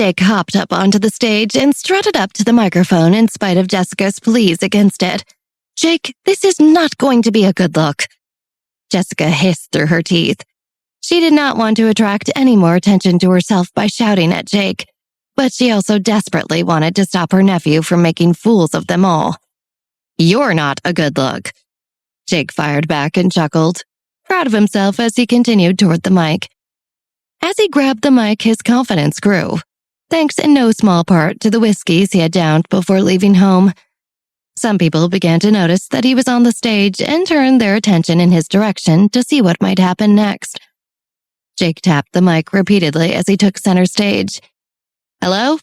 Jake hopped up onto the stage and strutted up to the microphone in spite of Jessica's pleas against it. "Jake, this is not going to be a good look." Jessica hissed through her teeth. She did not want to attract any more attention to herself by shouting at Jake, but she also desperately wanted to stop her nephew from making fools of them all. "You're not a good look." Jake fired back and chuckled, proud of himself as he continued toward the mic. As he grabbed the mic, his confidence grew, thanks in no small part to the whiskeys he had downed before leaving home. Some people began to notice that he was on the stage and turned their attention in his direction to see what might happen next. Jake tapped the mic repeatedly as he took center stage. "Hello?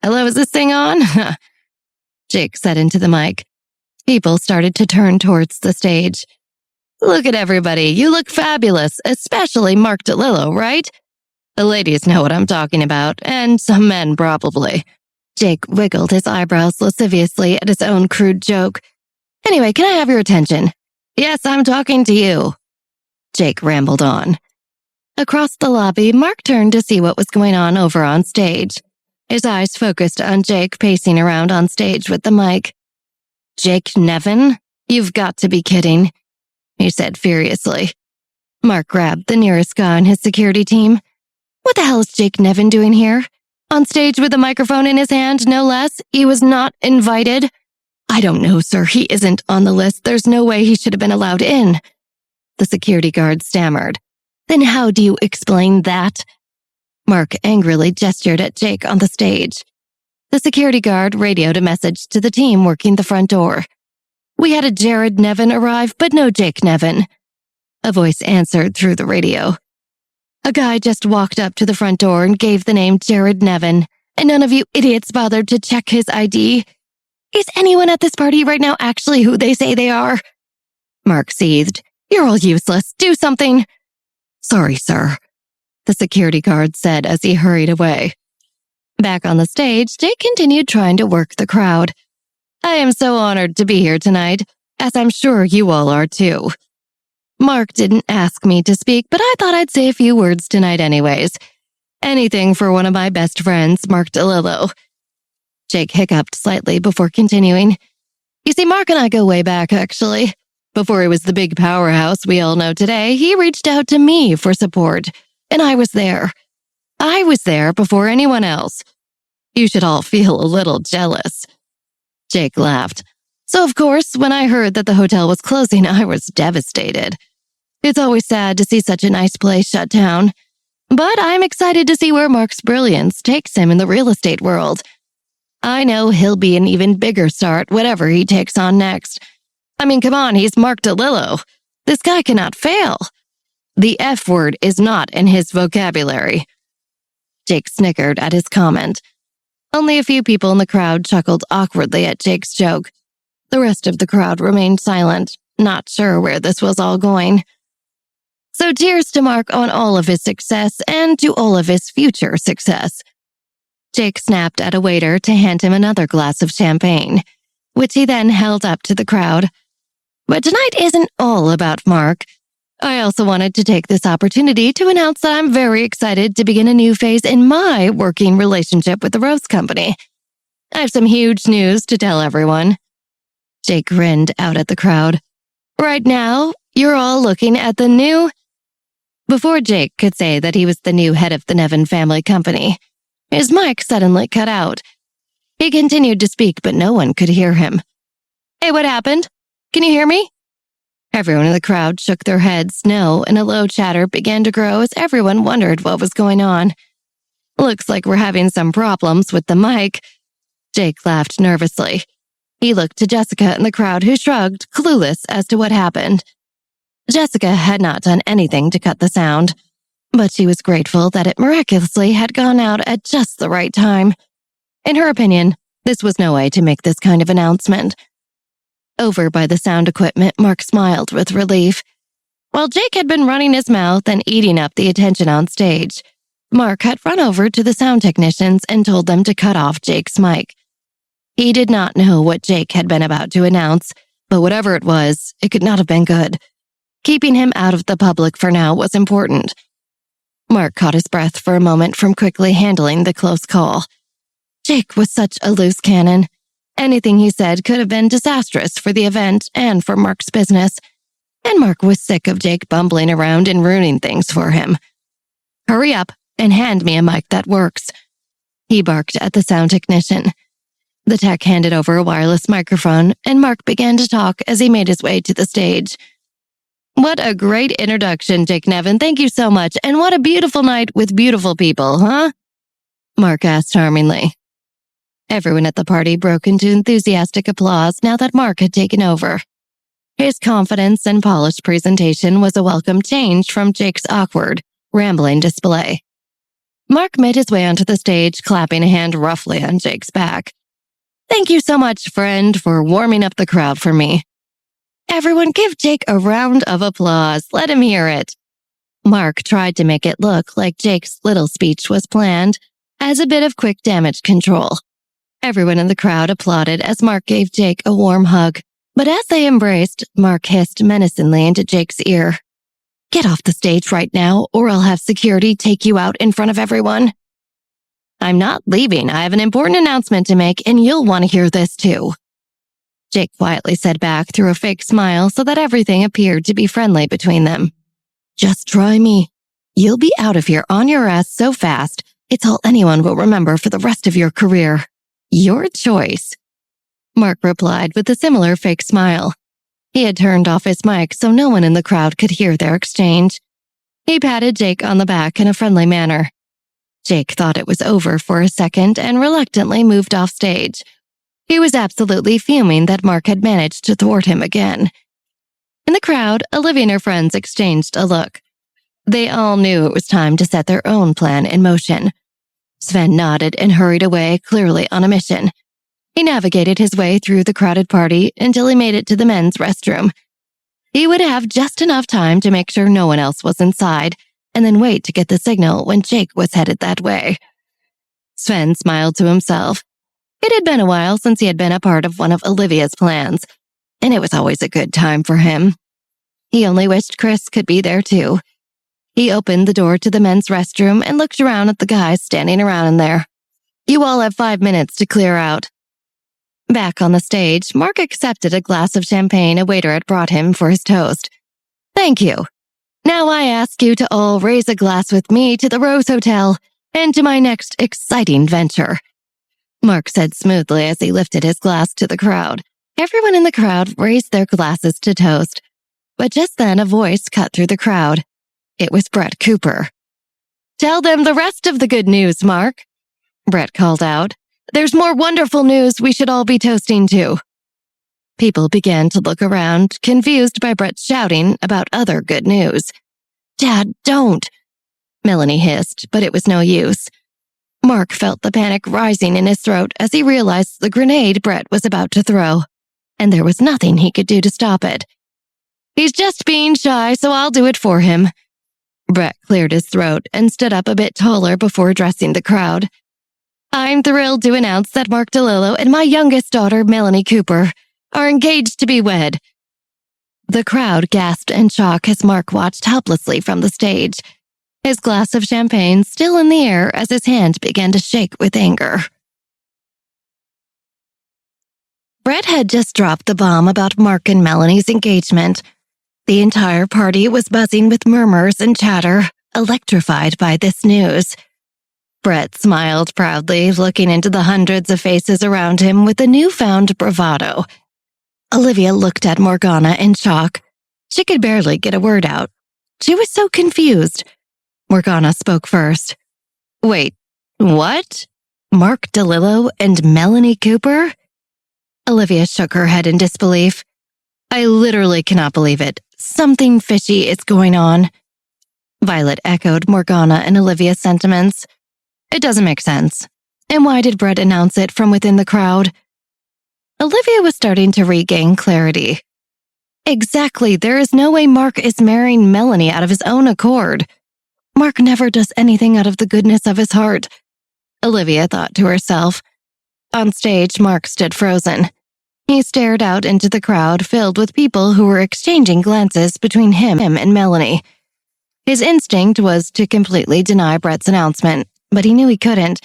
Hello, is this thing on?" Jake said into the mic. People started to turn towards the stage. "Look at everybody. You look fabulous, especially Mark DeLillo, right? The ladies know what I'm talking about, and some men probably." Jake wiggled his eyebrows lasciviously at his own crude joke. "Anyway, can I have your attention?" "Yes, I'm talking to you." Jake rambled on. Across the lobby, Mark turned to see what was going on over on stage. His eyes focused on Jake pacing around on stage with the mic. "Jake Nevin? You've got to be kidding," he said furiously. Mark grabbed the nearest guy on his security team. "What the hell is Jake Nevin doing here? On stage with a microphone in his hand, no less? He was not invited." "I don't know, sir. He isn't on the list. There's no way he should have been allowed in." The security guard stammered. "Then how do you explain that?" Mark angrily gestured at Jake on the stage. The security guard radioed a message to the team working the front door. "We had a Jared Nevin arrive, but no Jake Nevin." A voice answered through the radio. "A guy just walked up to the front door and gave the name Jared Nevin, and none of you idiots bothered to check his ID. Is anyone at this party right now actually who they say they are?" Mark seethed. "You're all useless. Do something." "Sorry, sir," the security guard said as he hurried away. Back on the stage, Jake continued trying to work the crowd. "I am so honored to be here tonight, as I'm sure you all are too. Mark didn't ask me to speak, but I thought I'd say a few words tonight anyways. Anything for one of my best friends, Mark DeLillo." Jake hiccuped slightly before continuing. "You see, Mark and I go way back, actually. Before he was the big powerhouse we all know today, he reached out to me for support, and I was there. I was there before anyone else. You should all feel a little jealous." Jake laughed. "So of course, when I heard that the hotel was closing, I was devastated. It's always sad to see such a nice place shut down. But I'm excited to see where Mark's brilliance takes him in the real estate world. I know he'll be an even bigger star at whatever he takes on next. I mean, come on, he's Mark DeLillo. This guy cannot fail. The F word is not in his vocabulary." Jake snickered at his comment. Only a few people in the crowd chuckled awkwardly at Jake's joke. The rest of the crowd remained silent, not sure where this was all going. So cheers to Mark on all of his success and to all of his future success. Jake snapped at a waiter to hand him another glass of champagne, which he then held up to the crowd. But tonight isn't all about Mark. I also wanted to take this opportunity to announce that I'm very excited to begin a new phase in my working relationship with the Rose Company. I have some huge news to tell everyone. Jake grinned out at the crowd. Right now, you're all looking at the new... Before Jake could say that he was the new head of the Nevin family company, his mic suddenly cut out. He continued to speak, but no one could hear him. "Hey, what happened? Can you hear me?" Everyone in the crowd shook their heads no, and a low chatter began to grow as everyone wondered what was going on. "Looks like we're having some problems with the mic." Jake laughed nervously. He looked to Jessica in the crowd, who shrugged, clueless as to what happened. Jessica had not done anything to cut the sound, but she was grateful that it miraculously had gone out at just the right time. In her opinion, this was no way to make this kind of announcement. Over by the sound equipment, Mark smiled with relief. While Jake had been running his mouth and eating up the attention on stage, Mark had run over to the sound technicians and told them to cut off Jake's mic. He did not know what Jake had been about to announce, but whatever it was, it could not have been good. Keeping him out of the public for now was important. Mark caught his breath for a moment from quickly handling the close call. Jake was such a loose cannon. Anything he said could have been disastrous for the event and for Mark's business, and Mark was sick of Jake bumbling around and ruining things for him. "Hurry up and hand me a mic that works," he barked at the sound technician. The tech handed over a wireless microphone, and Mark began to talk as he made his way to the stage. "What a great introduction, Jake Nevin. Thank you so much. And what a beautiful night with beautiful people, huh?" Mark asked charmingly. Everyone at the party broke into enthusiastic applause now that Mark had taken over. His confidence and polished presentation was a welcome change from Jake's awkward, rambling display. Mark made his way onto the stage, clapping a hand roughly on Jake's back. "Thank you so much, friend, for warming up the crowd for me." "Everyone give Jake a round of applause. Let him hear it." Mark tried to make it look like Jake's little speech was planned as a bit of quick damage control. Everyone in the crowd applauded as Mark gave Jake a warm hug. But as they embraced, Mark hissed menacingly into Jake's ear. "Get off the stage right now, or I'll have security take you out in front of everyone." "I'm not leaving. I have an important announcement to make, and you'll want to hear this too," Jake quietly said back through a fake smile so that everything appeared to be friendly between them. "Just try me. You'll be out of here on your ass so fast, it's all anyone will remember for the rest of your career. Your choice," Mark replied with a similar fake smile. He had turned off his mic so no one in the crowd could hear their exchange. He patted Jake on the back in a friendly manner. Jake thought it was over for a second and reluctantly moved off stage. He was absolutely fuming that Mark had managed to thwart him again. In the crowd, Olivia and her friends exchanged a look. They all knew it was time to set their own plan in motion. Sven nodded and hurried away, clearly on a mission. He navigated his way through the crowded party until he made it to the men's restroom. He would have just enough time to make sure no one else was inside, and then wait to get the signal when Jake was headed that way. Sven smiled to himself. It had been a while since he had been a part of one of Olivia's plans, and it was always a good time for him. He only wished Chris could be there too. He opened the door to the men's restroom and looked around at the guys standing around in there. "You all have 5 minutes to clear out." Back on the stage, Mark accepted a glass of champagne a waiter had brought him for his toast. "Thank you. Now I ask you to all raise a glass with me to the Rose Hotel and to my next exciting venture," Mark said smoothly as he lifted his glass to the crowd. Everyone in the crowd raised their glasses to toast. But just then a voice cut through the crowd. It was Brett Cooper. "Tell them the rest of the good news, Mark," Brett called out. "There's more wonderful news we should all be toasting to." People began to look around, confused by Brett's shouting about other good news. "Dad, don't," Melanie hissed, but it was no use. Mark felt the panic rising in his throat as he realized the grenade Brett was about to throw, and there was nothing he could do to stop it. "He's just being shy, so I'll do it for him." Brett cleared his throat and stood up a bit taller before addressing the crowd. "I'm thrilled to announce that Mark DeLillo and my youngest daughter, Melanie Cooper, are engaged to be wed." The crowd gasped in shock as Mark watched helplessly from the stage, his glass of champagne still in the air as his hand began to shake with anger. Brett had just dropped the bomb about Mark and Melanie's engagement. The entire party was buzzing with murmurs and chatter, electrified by this news. Brett smiled proudly, looking into the hundreds of faces around him with a newfound bravado. Olivia looked at Morgana in shock. She could barely get a word out. She was so confused. Morgana spoke first. "Wait, what? Mark DeLillo and Melanie Cooper?" Olivia shook her head in disbelief. "I literally cannot believe it. Something fishy is going on." Violet echoed Morgana and Olivia's sentiments. "It doesn't make sense. And why did Brett announce it from within the crowd?" Olivia was starting to regain clarity. "Exactly, there is no way Mark is marrying Melanie out of his own accord. Mark never does anything out of the goodness of his heart," Olivia thought to herself. On stage, Mark stood frozen. He stared out into the crowd filled with people who were exchanging glances between him and Melanie. His instinct was to completely deny Brett's announcement, but he knew he couldn't,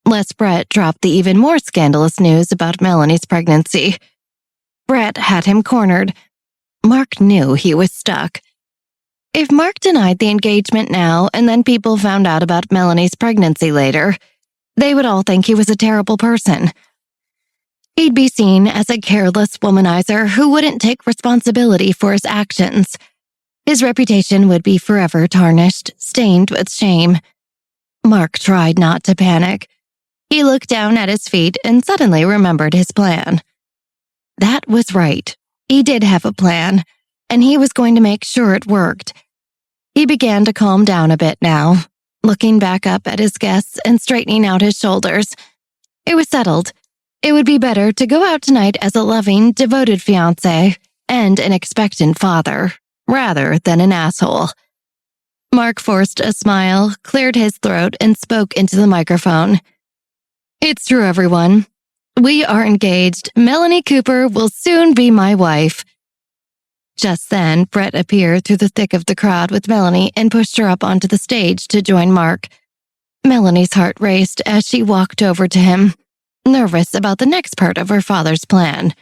lest Brett drop the even more scandalous news about Melanie's pregnancy. Brett had him cornered. Mark knew he was stuck. If Mark denied the engagement now and then people found out about Melanie's pregnancy later, they would all think he was a terrible person. He'd be seen as a careless womanizer who wouldn't take responsibility for his actions. His reputation would be forever tarnished, stained with shame. Mark tried not to panic. He looked down at his feet and suddenly remembered his plan. That was right. He did have a plan, and he was going to make sure it worked. He began to calm down a bit now, looking back up at his guests and straightening out his shoulders. It was settled. It would be better to go out tonight as a loving, devoted fiancé and an expectant father, rather than an asshole. Mark forced a smile, cleared his throat, and spoke into the microphone. "It's true, everyone. We are engaged. Melanie Cooper will soon be my wife." Just then, Brett appeared through the thick of the crowd with Melanie and pushed her up onto the stage to join Mark. Melanie's heart raced as she walked over to him, nervous about the next part of her father's plan.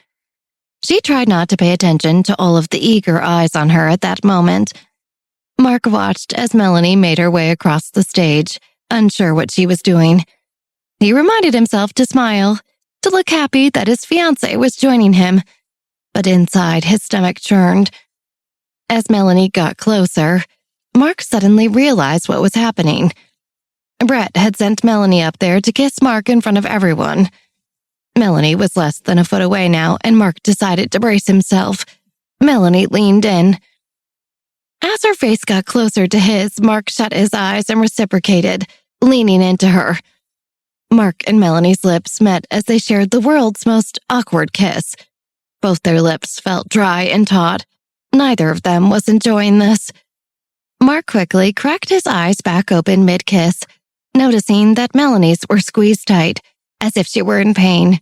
She tried not to pay attention to all of the eager eyes on her at that moment. Mark watched as Melanie made her way across the stage, unsure what she was doing. He reminded himself to smile, to look happy that his fiancée was joining him, but inside his stomach churned. As Melanie got closer, Mark suddenly realized what was happening. Brett had sent Melanie up there to kiss Mark in front of everyone. Melanie was less than a foot away now, and Mark decided to brace himself. Melanie leaned in. As her face got closer to his, Mark shut his eyes and reciprocated, leaning into her. Mark and Melanie's lips met as they shared the world's most awkward kiss. Both their lips felt dry and taut. Neither of them was enjoying this. Mark quickly cracked his eyes back open mid-kiss, noticing that Melanie's were squeezed tight, as if she were in pain.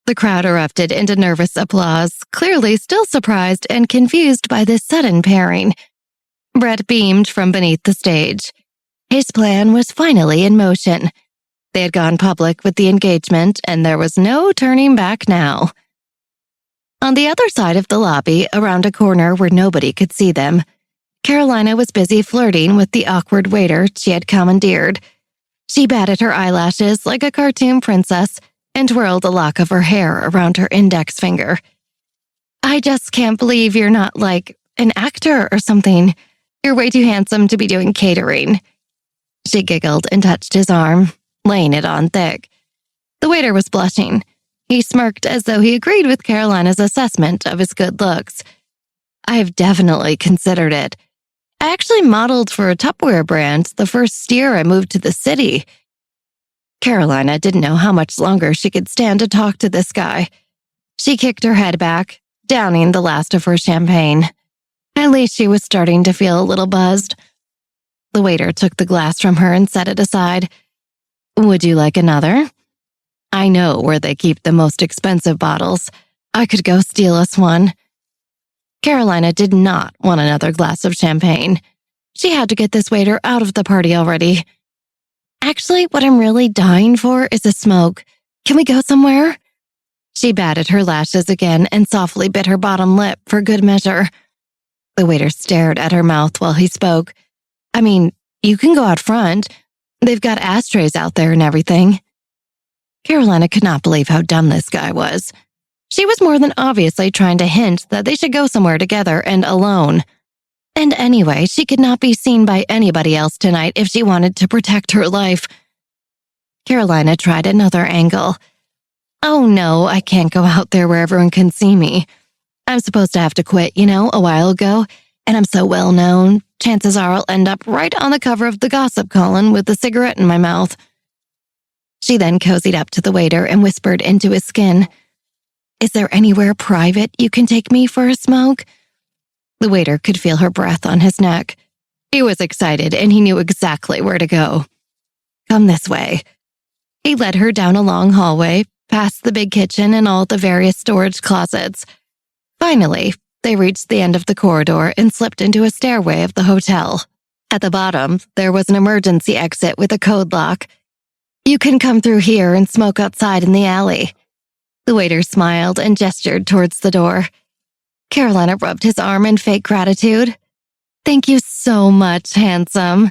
The crowd erupted into nervous applause, clearly still surprised and confused by this sudden pairing. Brett beamed from beneath the stage. His plan was finally in motion. They had gone public with the engagement, and there was no turning back now. On the other side of the lobby, around a corner where nobody could see them, Carolina was busy flirting with the awkward waiter she had commandeered. She batted her eyelashes like a cartoon princess and twirled a lock of her hair around her index finger. "I just can't believe you're not, like, an actor or something. You're way too handsome to be doing catering." She giggled and touched his arm, laying it on thick. The waiter was blushing. He smirked as though he agreed with Carolina's assessment of his good looks. "I've definitely considered it. I actually modeled for a Tupperware brand the first year I moved to the city." Carolina didn't know how much longer she could stand to talk to this guy. She kicked her head back, downing the last of her champagne. At least she was starting to feel a little buzzed. The waiter took the glass from her and set it aside. "Would you like another? I know where they keep the most expensive bottles. I could go steal us one." Carolina did not want another glass of champagne. She had to get this waiter out of the party already. "Actually, what I'm really dying for is a smoke. Can we go somewhere?" She batted her lashes again and softly bit her bottom lip for good measure. The waiter stared at her mouth while he spoke. "I mean, you can go out front. They've got ashtrays out there and everything." Carolina could not believe how dumb this guy was. She was more than obviously trying to hint that they should go somewhere together and alone. And anyway, she could not be seen by anybody else tonight if she wanted to protect her life. Carolina tried another angle. "Oh no, I can't go out there where everyone can see me. I'm supposed to have to quit, a while ago, and I'm so well known. Chances are I'll end up right on the cover of the gossip column with a cigarette in my mouth." She then cozied up to the waiter and whispered into his skin, "Is there anywhere private you can take me for a smoke?" The waiter could feel her breath on his neck. He was excited and he knew exactly where to go. "Come this way." He led her down a long hallway, past the big kitchen and all the various storage closets. Finally, they reached the end of the corridor and slipped into a stairway of the hotel. At the bottom, there was an emergency exit with a code lock. You can come through here and smoke outside in the alley. The waiter smiled and gestured towards the door. Carolina rubbed his arm in fake gratitude. Thank you so much, handsome.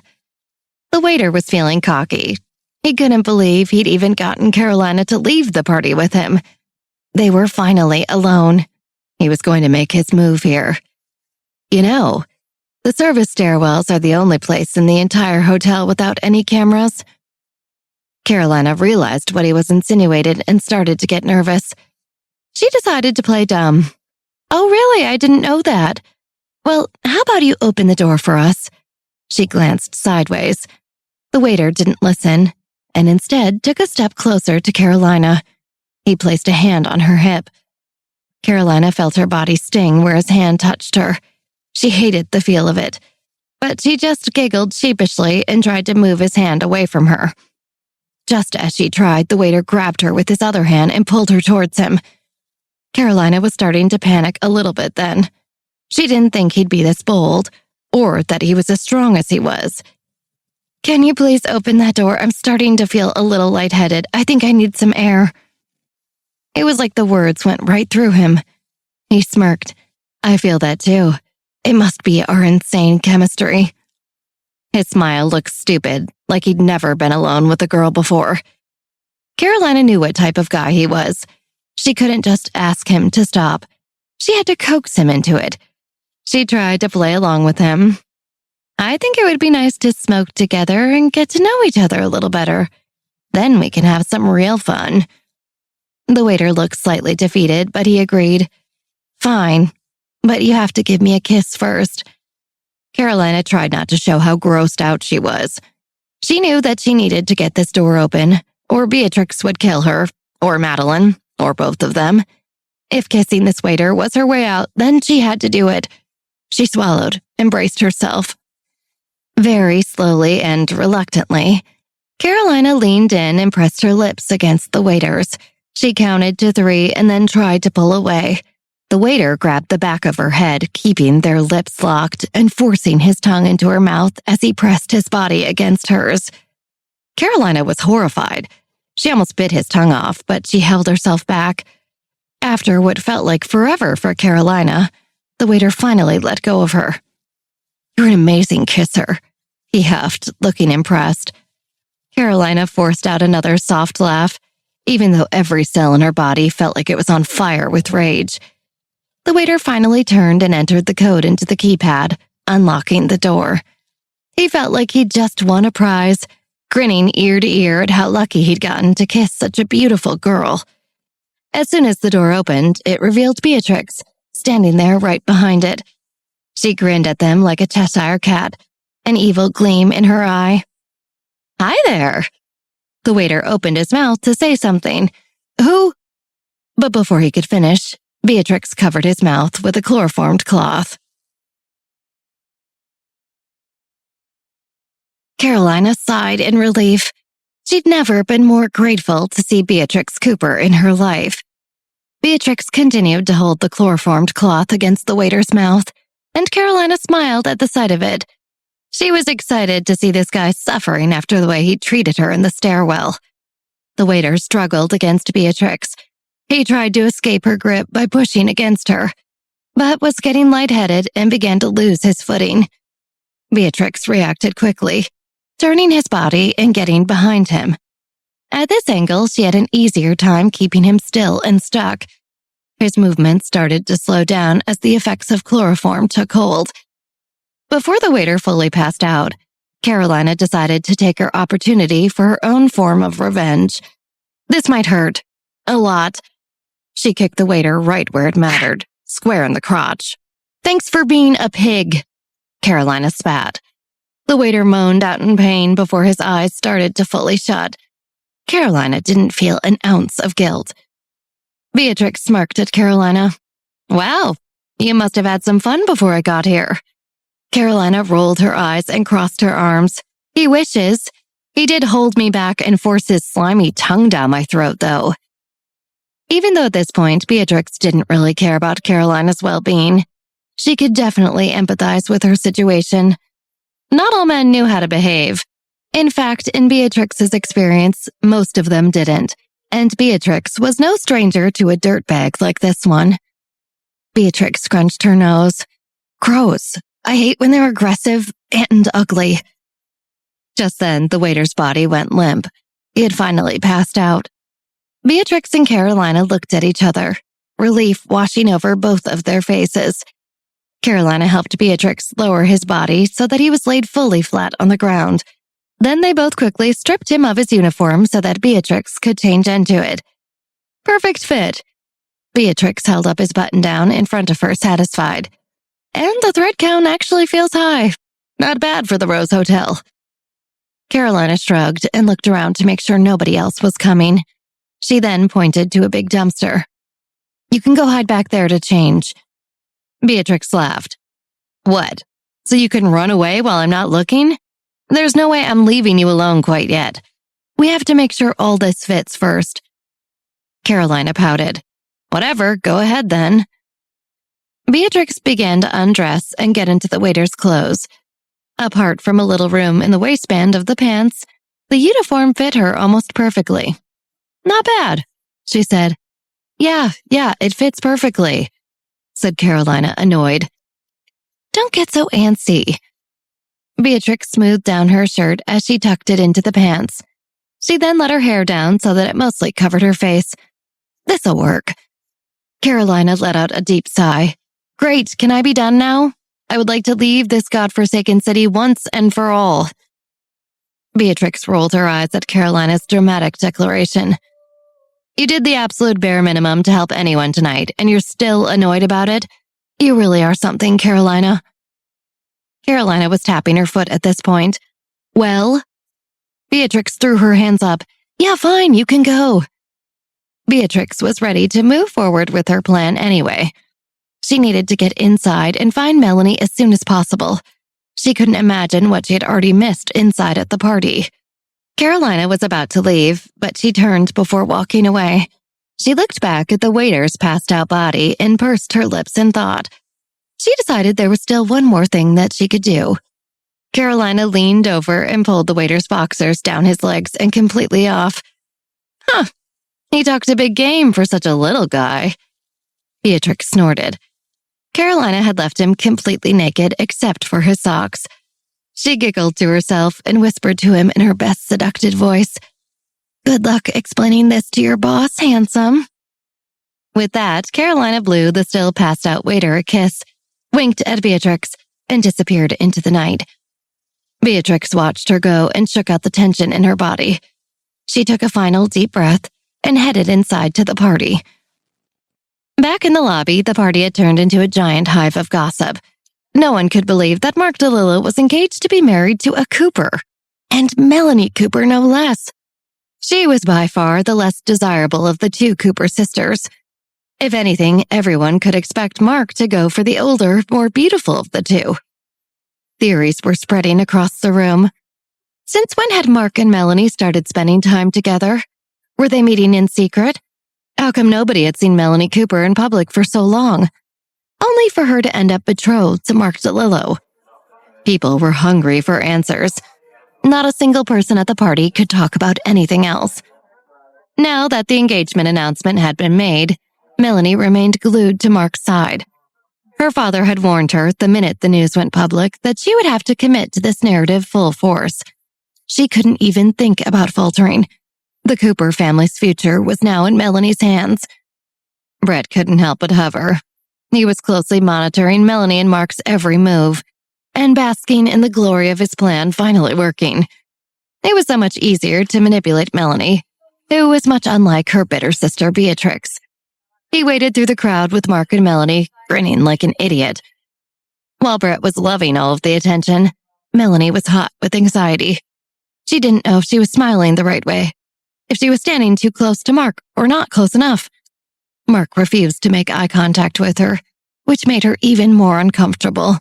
The waiter was feeling cocky. He couldn't believe he'd even gotten Carolina to leave the party with him. They were finally alone. He was going to make his move here. You know, the service stairwells are the only place in the entire hotel without any cameras. Carolina realized what he was insinuating and started to get nervous. She decided to play dumb. Oh, really? I didn't know that. Well, how about you open the door for us? She glanced sideways. The waiter didn't listen, and instead took a step closer to Carolina. He placed a hand on her hip. Carolina felt her body sting where his hand touched her. She hated the feel of it, but she just giggled sheepishly and tried to move his hand away from her. Just as she tried, the waiter grabbed her with his other hand and pulled her towards him. Carolina was starting to panic a little bit then. She didn't think he'd be this bold, or that he was as strong as he was. Can you please open that door? I'm starting to feel a little lightheaded. I think I need some air. It was like the words went right through him. He smirked. I feel that too. It must be our insane chemistry. His smile looked stupid, like he'd never been alone with a girl before. Carolina knew what type of guy he was. She couldn't just ask him to stop. She had to coax him into it. She tried to play along with him. I think it would be nice to smoke together and get to know each other a little better. Then we can have some real fun. The waiter looked slightly defeated, but he agreed. Fine, but you have to give me a kiss first. Carolina tried not to show how grossed out she was. She knew that she needed to get this door open, or Beatrix would kill her, or Madeline, or both of them. If kissing this waiter was her way out, then she had to do it. She swallowed and braced herself. Very slowly and reluctantly, Carolina leaned in and pressed her lips against the waiter's. She counted to 3 and then tried to pull away. The waiter grabbed the back of her head, keeping their lips locked and forcing his tongue into her mouth as he pressed his body against hers. Carolina was horrified. She almost bit his tongue off, but she held herself back. After what felt like forever for Carolina, the waiter finally let go of her. You're an amazing kisser, he huffed, looking impressed. Carolina forced out another soft laugh, even though every cell in her body felt like it was on fire with rage. The waiter finally turned and entered the code into the keypad, unlocking the door. He felt like he'd just won a prize, grinning ear to ear at how lucky he'd gotten to kiss such a beautiful girl. As soon as the door opened, it revealed Beatrix, standing there right behind it. She grinned at them like a Cheshire cat, an evil gleam in her eye. Hi there. The waiter opened his mouth to say something. Who? But before he could finish, Beatrix covered his mouth with a chloroformed cloth. Carolina sighed in relief. She'd never been more grateful to see Beatrix Cooper in her life. Beatrix continued to hold the chloroformed cloth against the waiter's mouth, and Carolina smiled at the sight of it. She was excited to see this guy suffering after the way he treated her in the stairwell. The waiter struggled against Beatrix. He tried to escape her grip by pushing against her, but was getting lightheaded and began to lose his footing. Beatrix reacted quickly, turning his body and getting behind him. At this angle, she had an easier time keeping him still and stuck. His movements started to slow down as the effects of chloroform took hold. Before the waiter fully passed out, Carolina decided to take her opportunity for her own form of revenge. This might hurt. A lot. She kicked the waiter right where it mattered, square in the crotch. Thanks for being a pig, Carolina spat. The waiter moaned out in pain before his eyes started to fully shut. Carolina didn't feel an ounce of guilt. Beatrix smirked at Carolina. Wow, you must have had some fun before I got here. Carolina rolled her eyes and crossed her arms. He wishes. He did hold me back and force his slimy tongue down my throat, though. Even though at this point, Beatrix didn't really care about Carolina's well-being, she could definitely empathize with her situation. Not all men knew how to behave. In fact, in Beatrix's experience, most of them didn't. And Beatrix was no stranger to a dirtbag like this one. Beatrix scrunched her nose. Gross. I hate when they're aggressive and ugly. Just then, the waiter's body went limp. He had finally passed out. Beatrix and Carolina looked at each other, relief washing over both of their faces. Carolina helped Beatrix lower his body so that he was laid fully flat on the ground. Then they both quickly stripped him of his uniform so that Beatrix could change into it. Perfect fit. Beatrix held up his button-down in front of her, satisfied. And the thread count actually feels high. Not bad for the Rose Hotel. Carolina shrugged and looked around to make sure nobody else was coming. She then pointed to a big dumpster. You can go hide back there to change. Beatrix laughed. What? So you can run away while I'm not looking? There's no way I'm leaving you alone quite yet. We have to make sure all this fits first. Carolina pouted. Whatever, go ahead then. Beatrix began to undress and get into the waiter's clothes. Apart from a little room in the waistband of the pants, the uniform fit her almost perfectly. Not bad, she said. Yeah, it fits perfectly, said Carolina, annoyed. Don't get so antsy. Beatrix smoothed down her shirt as she tucked it into the pants. She then let her hair down so that it mostly covered her face. This'll work. Carolina let out a deep sigh. Great, can I be done now? I would like to leave this godforsaken city once and for all. Beatrix rolled her eyes at Carolina's dramatic declaration. You did the absolute bare minimum to help anyone tonight, and you're still annoyed about it? You really are something, Carolina. Carolina was tapping her foot at this point. Well? Beatrix threw her hands up. Yeah, fine, you can go. Beatrix was ready to move forward with her plan anyway. She needed to get inside and find Melanie as soon as possible. She couldn't imagine what she had already missed inside at the party. Carolina was about to leave, but she turned before walking away. She looked back at the waiter's passed-out body and pursed her lips in thought. She decided there was still one more thing that she could do. Carolina leaned over and pulled the waiter's boxers down his legs and completely off. Huh, he talked a big game for such a little guy. Beatrix snorted. Carolina had left him completely naked except for his socks. She giggled to herself and whispered to him in her best seductive voice, Good luck explaining this to your boss, handsome. With that, Carolina blew the still passed-out waiter a kiss, winked at Beatrix, and disappeared into the night. Beatrix watched her go and shook out the tension in her body. She took a final deep breath and headed inside to the party. Back in the lobby, the party had turned into a giant hive of gossip. No one could believe that Mark DeLillo was engaged to be married to a Cooper. And Melanie Cooper, no less. She was by far the less desirable of the two Cooper sisters. If anything, everyone could expect Mark to go for the older, more beautiful of the two. Theories were spreading across the room. Since when had Mark and Melanie started spending time together? Were they meeting in secret? How come nobody had seen Melanie Cooper in public for so long? Only for her to end up betrothed to Mark DeLillo. People were hungry for answers. Not a single person at the party could talk about anything else. Now that the engagement announcement had been made, Melanie remained glued to Mark's side. Her father had warned her the minute the news went public that she would have to commit to this narrative full force. She couldn't even think about faltering. The Cooper family's future was now in Melanie's hands. Brett couldn't help but hover. He was closely monitoring Melanie and Mark's every move, and basking in the glory of his plan finally working. It was so much easier to manipulate Melanie, who was much unlike her bitter sister Beatrix. He waded through the crowd with Mark and Melanie, grinning like an idiot. While Brett was loving all of the attention, Melanie was hot with anxiety. She didn't know if she was smiling the right way, if she was standing too close to Mark or not close enough. Mark refused to make eye contact with her, which made her even more uncomfortable.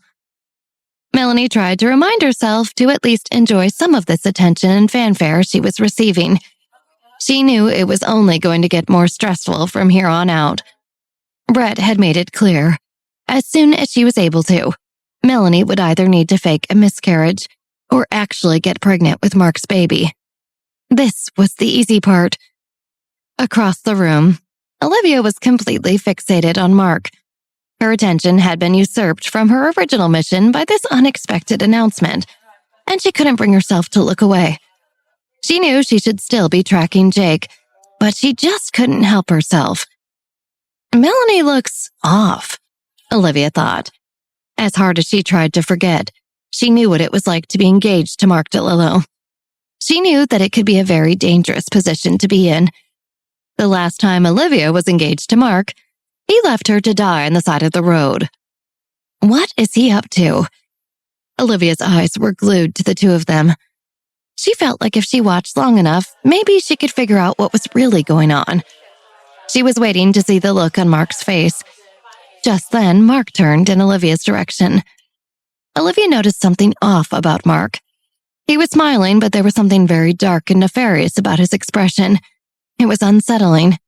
Melanie tried to remind herself to at least enjoy some of this attention and fanfare she was receiving. She knew it was only going to get more stressful from here on out. Brett had made it clear, as soon as she was able to, Melanie would either need to fake a miscarriage or actually get pregnant with Mark's baby. This was the easy part. Across the room, Olivia was completely fixated on Mark. Her attention had been usurped from her original mission by this unexpected announcement, and she couldn't bring herself to look away. She knew she should still be tracking Jake, but she just couldn't help herself. Melanie looks off, Olivia thought. As hard as she tried to forget, she knew what it was like to be engaged to Mark DeLillo. She knew that it could be a very dangerous position to be in. The last time Olivia was engaged to Mark, he left her to die on the side of the road. What is he up to? Olivia's eyes were glued to the two of them. She felt like if she watched long enough, maybe she could figure out what was really going on. She was waiting to see the look on Mark's face. Just then, Mark turned in Olivia's direction. Olivia noticed something off about Mark. He was smiling, but there was something very dark and nefarious about his expression. It was unsettling,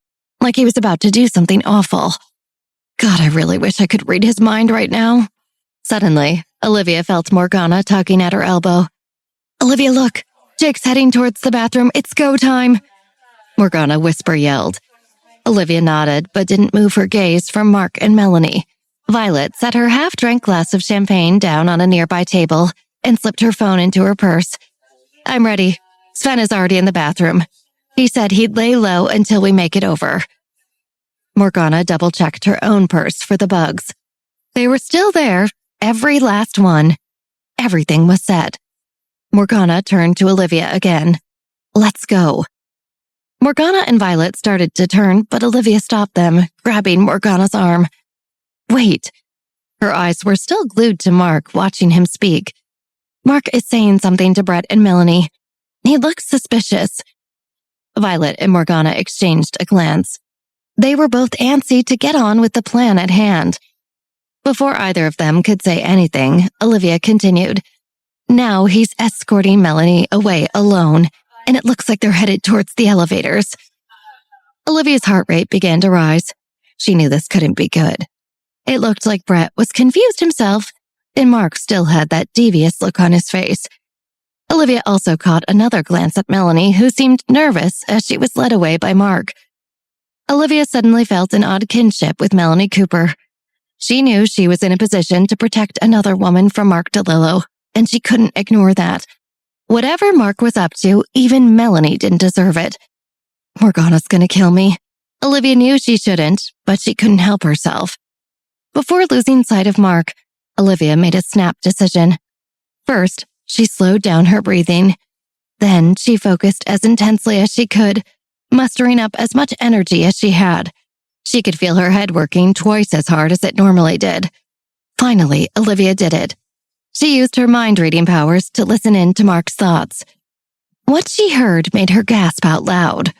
like he was about to do something awful. God, I really wish I could read his mind right now. Suddenly, Olivia felt Morgana tugging at her elbow. Olivia, look! Jake's heading towards the bathroom. It's go time! Morgana whisper-yelled. Olivia nodded, but didn't move her gaze from Mark and Melanie. Violet set her half-drank glass of champagne down on a nearby table and slipped her phone into her purse. I'm ready. Sven is already in the bathroom. He said he'd lay low until we make it over. Morgana double-checked her own purse for the bugs. They were still there, every last one. Everything was set. Morgana turned to Olivia again. Let's go. Morgana and Violet started to turn, but Olivia stopped them, grabbing Morgana's arm. Wait. Her eyes were still glued to Mark, watching him speak. Mark is saying something to Brett and Melanie. He looks suspicious. Violet and Morgana exchanged a glance. They were both antsy to get on with the plan at hand. Before either of them could say anything, Olivia continued. Now he's escorting Melanie away alone, and it looks like they're headed towards the elevators. Olivia's heart rate began to rise. She knew this couldn't be good. It looked like Brett was confused himself, and Mark still had that devious look on his face. Olivia also caught another glance at Melanie, who seemed nervous as she was led away by Mark. Olivia suddenly felt an odd kinship with Melanie Cooper. She knew she was in a position to protect another woman from Mark DeLillo, and she couldn't ignore that. Whatever Mark was up to, even Melanie didn't deserve it. Morgana's gonna kill me. Olivia knew she shouldn't, but she couldn't help herself. Before losing sight of Mark, Olivia made a snap decision. First, she slowed down her breathing. Then she focused as intensely as she could, mustering up as much energy as she had. She could feel her head working twice as hard as it normally did. Finally, Olivia did it. She used her mind-reading powers to listen in to Mark's thoughts. What she heard made her gasp out loud.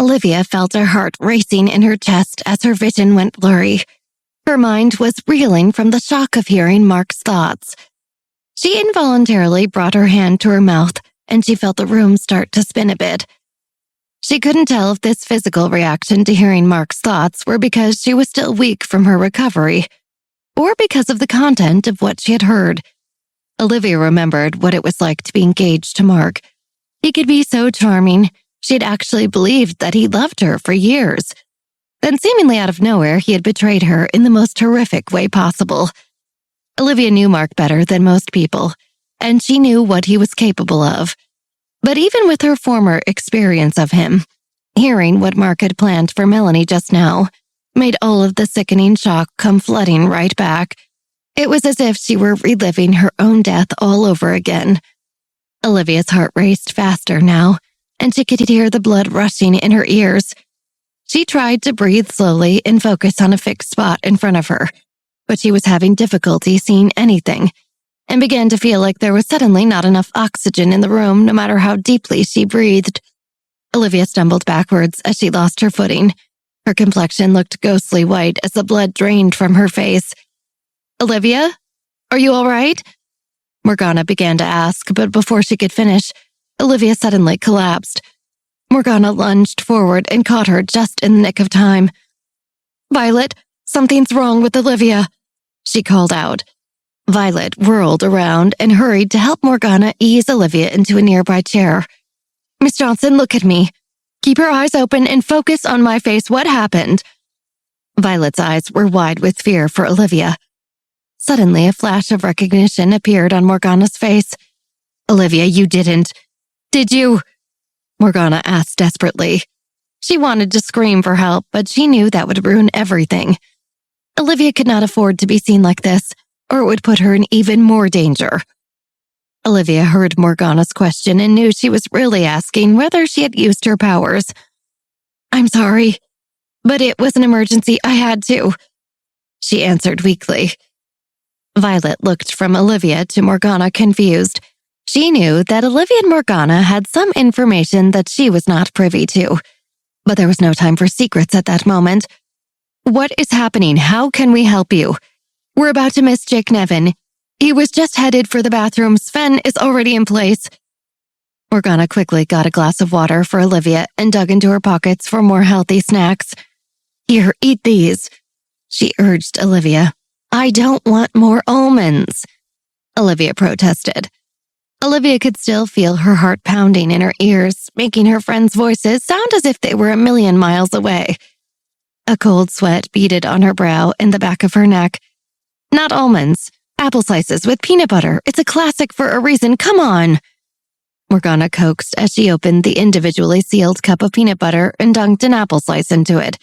Olivia felt her heart racing in her chest as her vision went blurry. Her mind was reeling from the shock of hearing Mark's thoughts. She involuntarily brought her hand to her mouth, and she felt the room start to spin a bit. She couldn't tell if this physical reaction to hearing Mark's thoughts were because she was still weak from her recovery, or because of the content of what she had heard. Olivia remembered what it was like to be engaged to Mark. He could be so charming. She had actually believed that he loved her for years. Then seemingly out of nowhere, he had betrayed her in the most horrific way possible. Olivia knew Mark better than most people, and she knew what he was capable of. But even with her former experience of him, hearing what Mark had planned for Melanie just now made all of the sickening shock come flooding right back. It was as if she were reliving her own death all over again. Olivia's heart raced faster now, and she could hear the blood rushing in her ears. She tried to breathe slowly and focus on a fixed spot in front of her, but she was having difficulty seeing anything, and began to feel like there was suddenly not enough oxygen in the room no matter how deeply she breathed. Olivia stumbled backwards as she lost her footing. Her complexion looked ghostly white as the blood drained from her face. Olivia? Are you all right? Morgana began to ask, but before she could finish, Olivia suddenly collapsed. Morgana lunged forward and caught her just in the nick of time. Violet, something's wrong with Olivia. she called out. Violet whirled around and hurried to help Morgana ease Olivia into a nearby chair. Miss Johnson, look at me. Keep your eyes open and focus on my face. What happened? Violet's eyes were wide with fear for Olivia. Suddenly, a flash of recognition appeared on Morgana's face. Olivia, you didn't. Did you? Morgana asked desperately. She wanted to scream for help, but she knew that would ruin everything. Olivia could not afford to be seen like this, or it would put her in even more danger. Olivia heard Morgana's question and knew she was really asking whether she had used her powers. I'm sorry, but it was an emergency. I had to, she answered weakly. Violet looked from Olivia to Morgana confused. She knew that Olivia and Morgana had some information that she was not privy to, but there was no time for secrets at that moment. What is happening? How can we help you? We're about to miss Jake Nevin. He was just headed for the bathroom. Sven is already in place. Morgana quickly got a glass of water for Olivia and dug into her pockets for more healthy snacks. Here, eat these, she urged Olivia. I don't want more almonds, Olivia protested. Olivia could still feel her heart pounding in her ears, making her friends' voices sound as if they were a million miles away. A cold sweat beaded on her brow and the back of her neck. Not almonds. Apple slices with peanut butter. It's a classic for a reason. Come on. Morgana coaxed as she opened the individually sealed cup of peanut butter and dunked an apple slice into it.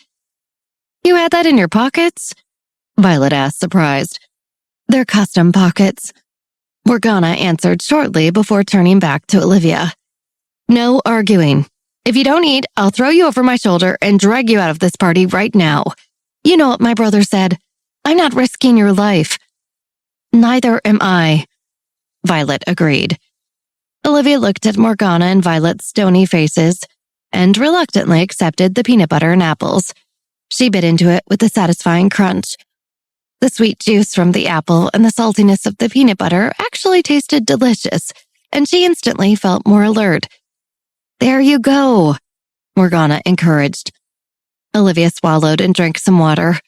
You had that in your pockets? Violet asked, surprised. They're custom pockets. Morgana answered shortly before turning back to Olivia. No arguing. If you don't eat, I'll throw you over my shoulder and drag you out of this party right now. You know what my brother said. I'm not risking your life. Neither am I, Violet agreed. Olivia looked at Morgana and Violet's stony faces and reluctantly accepted the peanut butter and apples. She bit into it with a satisfying crunch. The sweet juice from the apple and the saltiness of the peanut butter actually tasted delicious, and she instantly felt more alert. There you go, Morgana encouraged. Olivia swallowed and drank some water.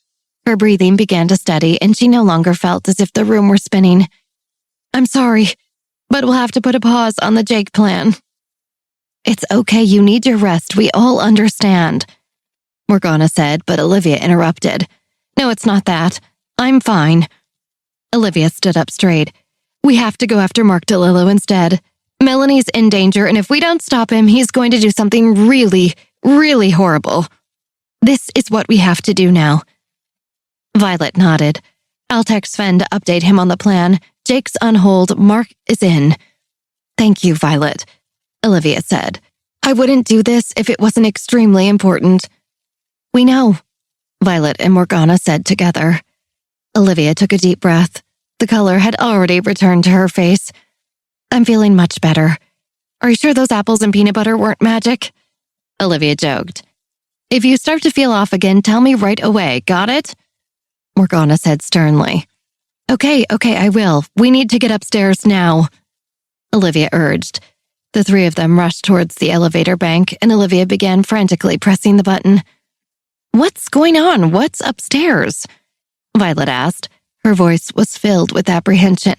Her breathing began to steady, and she no longer felt as if the room were spinning. I'm sorry, but we'll have to put a pause on the Jake plan. It's okay, you need your rest. We all understand, Morgana said, but Olivia interrupted. No, it's not that. I'm fine. Olivia stood up straight. We have to go after Mark DeLillo instead. Melanie's in danger, and if we don't stop him, he's going to do something really, really horrible. This is what we have to do now. Violet nodded. I'll text Sven to update him on the plan. Jake's on hold. Mark is in. Thank you, Violet, Olivia said. I wouldn't do this if it wasn't extremely important. We know, Violet and Morgana said together. Olivia took a deep breath. The color had already returned to her face. I'm feeling much better. Are you sure those apples and peanut butter weren't magic? Olivia joked. If you start to feel off again, tell me right away, got it? Morgana said sternly. Okay, I will. We need to get upstairs now, Olivia urged. The three of them rushed towards the elevator bank, and Olivia began frantically pressing the button. What's going on? What's upstairs? Violet asked. Her voice was filled with apprehension.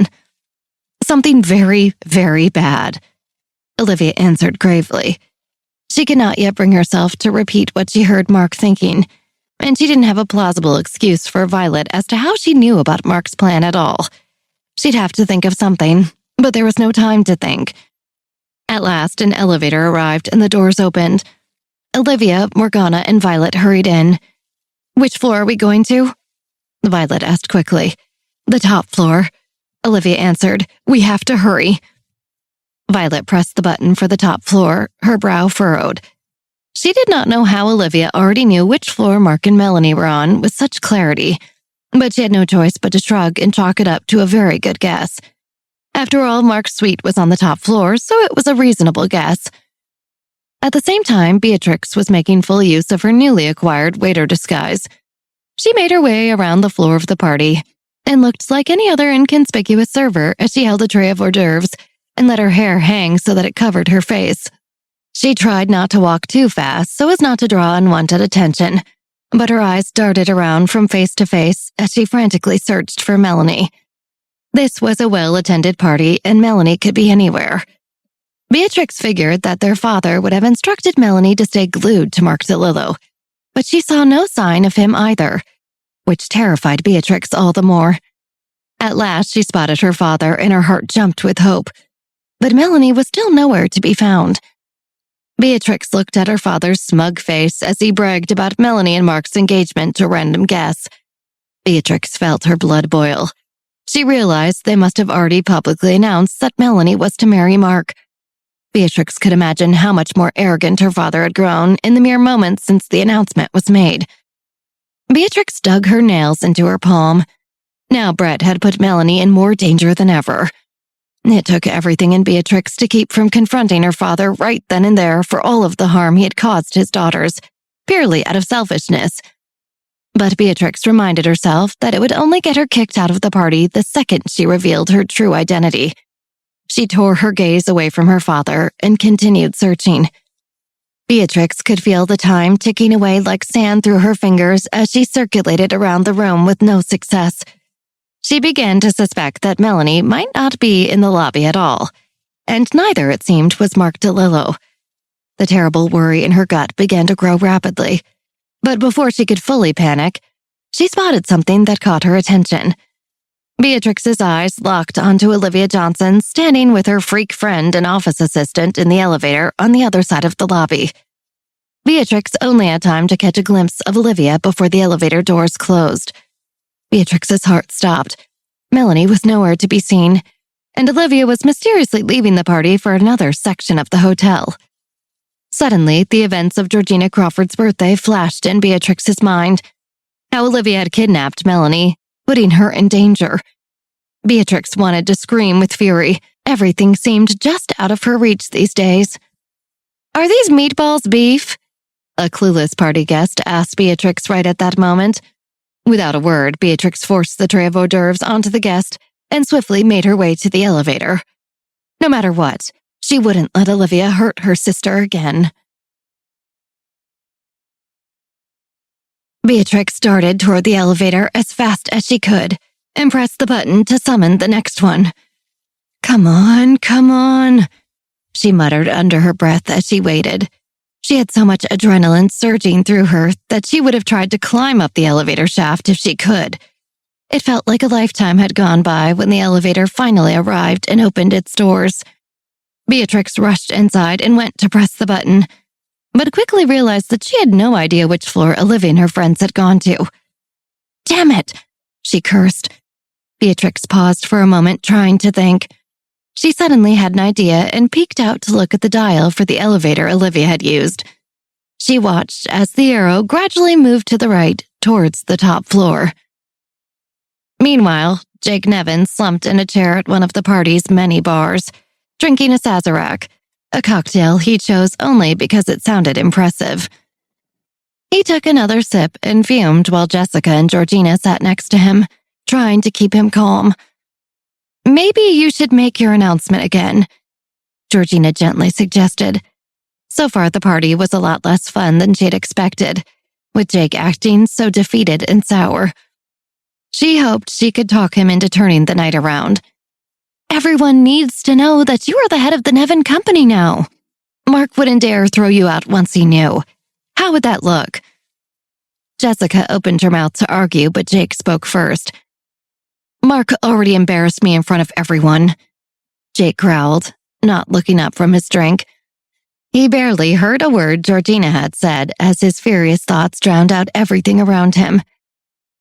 Something very, very bad, Olivia answered gravely. She could not yet bring herself to repeat what she heard Mark thinking, and she didn't have a plausible excuse for Violet as to how she knew about Mark's plan at all. She'd have to think of something, but there was no time to think. At last, an elevator arrived and the doors opened. Olivia, Morgana, and Violet hurried in. Which floor are we going to? Violet asked quickly. The top floor, Olivia answered. We have to hurry. Violet pressed the button for the top floor, her brow furrowed. She did not know how Olivia already knew which floor Mark and Melanie were on with such clarity, but she had no choice but to shrug and chalk it up to a very good guess. After all, Mark's suite was on the top floor, so it was a reasonable guess. At the same time, Beatrix was making full use of her newly acquired waiter disguise. She made her way around the floor of the party and looked like any other inconspicuous server as she held a tray of hors d'oeuvres and let her hair hang so that it covered her face. She tried not to walk too fast so as not to draw unwanted attention. but her eyes darted around from face to face as she frantically searched for Melanie. This was a well-attended party, and Melanie could be anywhere. Beatrix figured that their father would have instructed Melanie to stay glued to Mark DeLillo, but she saw no sign of him either, which terrified Beatrix all the more. At last, she spotted her father, and her heart jumped with hope. But Melanie was still nowhere to be found. Beatrix looked at her father's smug face as he bragged about Melanie and Mark's engagement to random guests. Beatrix felt her blood boil. She realized they must have already publicly announced that Melanie was to marry Mark. Beatrix could imagine how much more arrogant her father had grown in the mere moments since the announcement was made. Beatrix dug her nails into her palm. Now Brett had put Melanie in more danger than ever. It took everything in Beatrix to keep from confronting her father right then and there for all of the harm he had caused his daughters, purely out of selfishness. But Beatrix reminded herself that it would only get her kicked out of the party the second she revealed her true identity. She tore her gaze away from her father and continued searching. Beatrix could feel the time ticking away like sand through her fingers as she circulated around the room with no success. She began to suspect that Melanie might not be in the lobby at all, and neither, it seemed, was Mark DeLillo. The terrible worry in her gut began to grow rapidly, but before she could fully panic, she spotted something that caught her attention. Beatrix's eyes locked onto Olivia Johnson standing with her freak friend and office assistant in the elevator on the other side of the lobby. Beatrix only had time to catch a glimpse of Olivia before the elevator doors closed. Beatrix's heart stopped. Melanie was nowhere to be seen, and Olivia was mysteriously leaving the party for another section of the hotel. Suddenly, the events of Georgina Crawford's birthday flashed in Beatrix's mind. How Olivia had kidnapped Melanie, putting her in danger. Beatrix wanted to scream with fury. Everything seemed just out of her reach these days. "Are these meatballs beef?" a clueless party guest asked Beatrix right at that moment. Without a word, Beatrix forced the tray of hors d'oeuvres onto the guest and swiftly made her way to the elevator. No matter what, she wouldn't let Olivia hurt her sister again. Beatrix darted toward the elevator as fast as she could and pressed the button to summon the next one. Come on," she muttered under her breath as she waited. She had so much adrenaline surging through her that she would have tried to climb up the elevator shaft if she could. It felt like a lifetime had gone by when the elevator finally arrived and opened its doors. Beatrix rushed inside and went to press the button, but quickly realized that she had no idea which floor Olivia and her friends had gone to. "Damn it," she cursed. Beatrix paused for a moment, trying to think. She suddenly had an idea and peeked out to look at the dial for the elevator Olivia had used. She watched as the arrow gradually moved to the right, towards the top floor. Meanwhile, Jake Nevin slumped in a chair at one of the party's many bars, drinking a Sazerac, a cocktail he chose only because it sounded impressive. He took another sip and fumed while Jessica and Georgina sat next to him, trying to keep him calm. "Maybe you should make your announcement again," Georgina gently suggested. So far, the party was a lot less fun than she'd expected, with Jake acting so defeated and sour. She hoped she could talk him into turning the night around. "Everyone needs to know that you are the head of the Nevin company now. Mark wouldn't dare throw you out once he knew. How would that look?" Jessica opened her mouth to argue, but Jake spoke first. "Mark already embarrassed me in front of everyone," Jake growled, not looking up from his drink. He barely heard a word Georgina had said as his furious thoughts drowned out everything around him.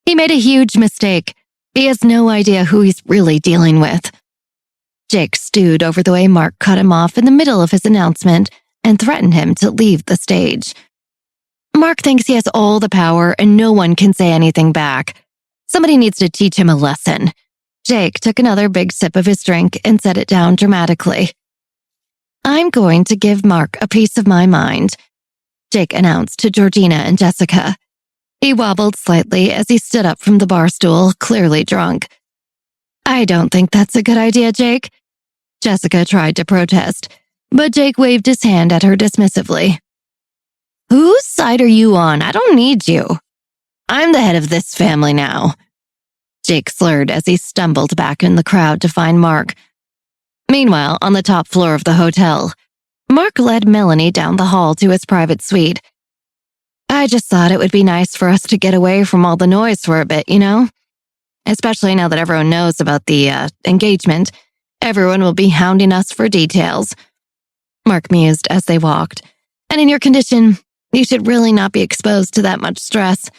He made a huge mistake. He has no idea who he's really dealing with. Jake stewed over the way Mark cut him off in the middle of his announcement and threatened him to leave the stage. "Mark thinks he has all the power and no one can say anything back. Somebody needs to teach him a lesson." Jake took another big sip of his drink and set it down dramatically. "I'm going to give Mark a piece of my mind," Jake announced to Georgina and Jessica. He wobbled slightly as he stood up from the bar stool, clearly drunk. "I don't think that's a good idea, Jake." Jessica tried to protest, but Jake waved his hand at her dismissively. "Whose side are you on? I don't need you." I'm the head of this family now. Jake slurred as he stumbled back in the crowd to find Mark. Meanwhile, on the top floor of the hotel, Mark led Melanie down the hall to his private suite. I just thought it would be nice for us to get away from all the noise for a bit, you know? Especially now that everyone knows about the engagement. Everyone will be hounding us for details. Mark mused as they walked. And in your condition, you should really not be exposed to that much stress.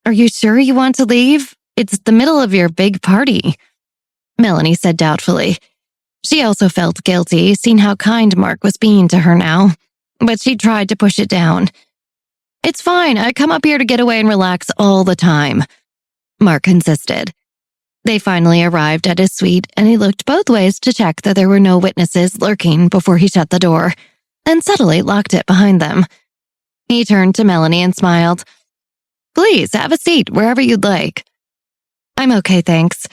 Are you sure you want to leave? It's the middle of your big party, Melanie said doubtfully. She also felt guilty, seeing how kind Mark was being to her now, but she tried to push it down. It's fine, I come up here to get away and relax all the time, Mark insisted. They finally arrived at his suite, and he looked both ways to check that there were no witnesses lurking before he shut the door, and subtly locked it behind them. He turned to Melanie and smiled. Please, have a seat wherever you'd like. I'm okay, thanks.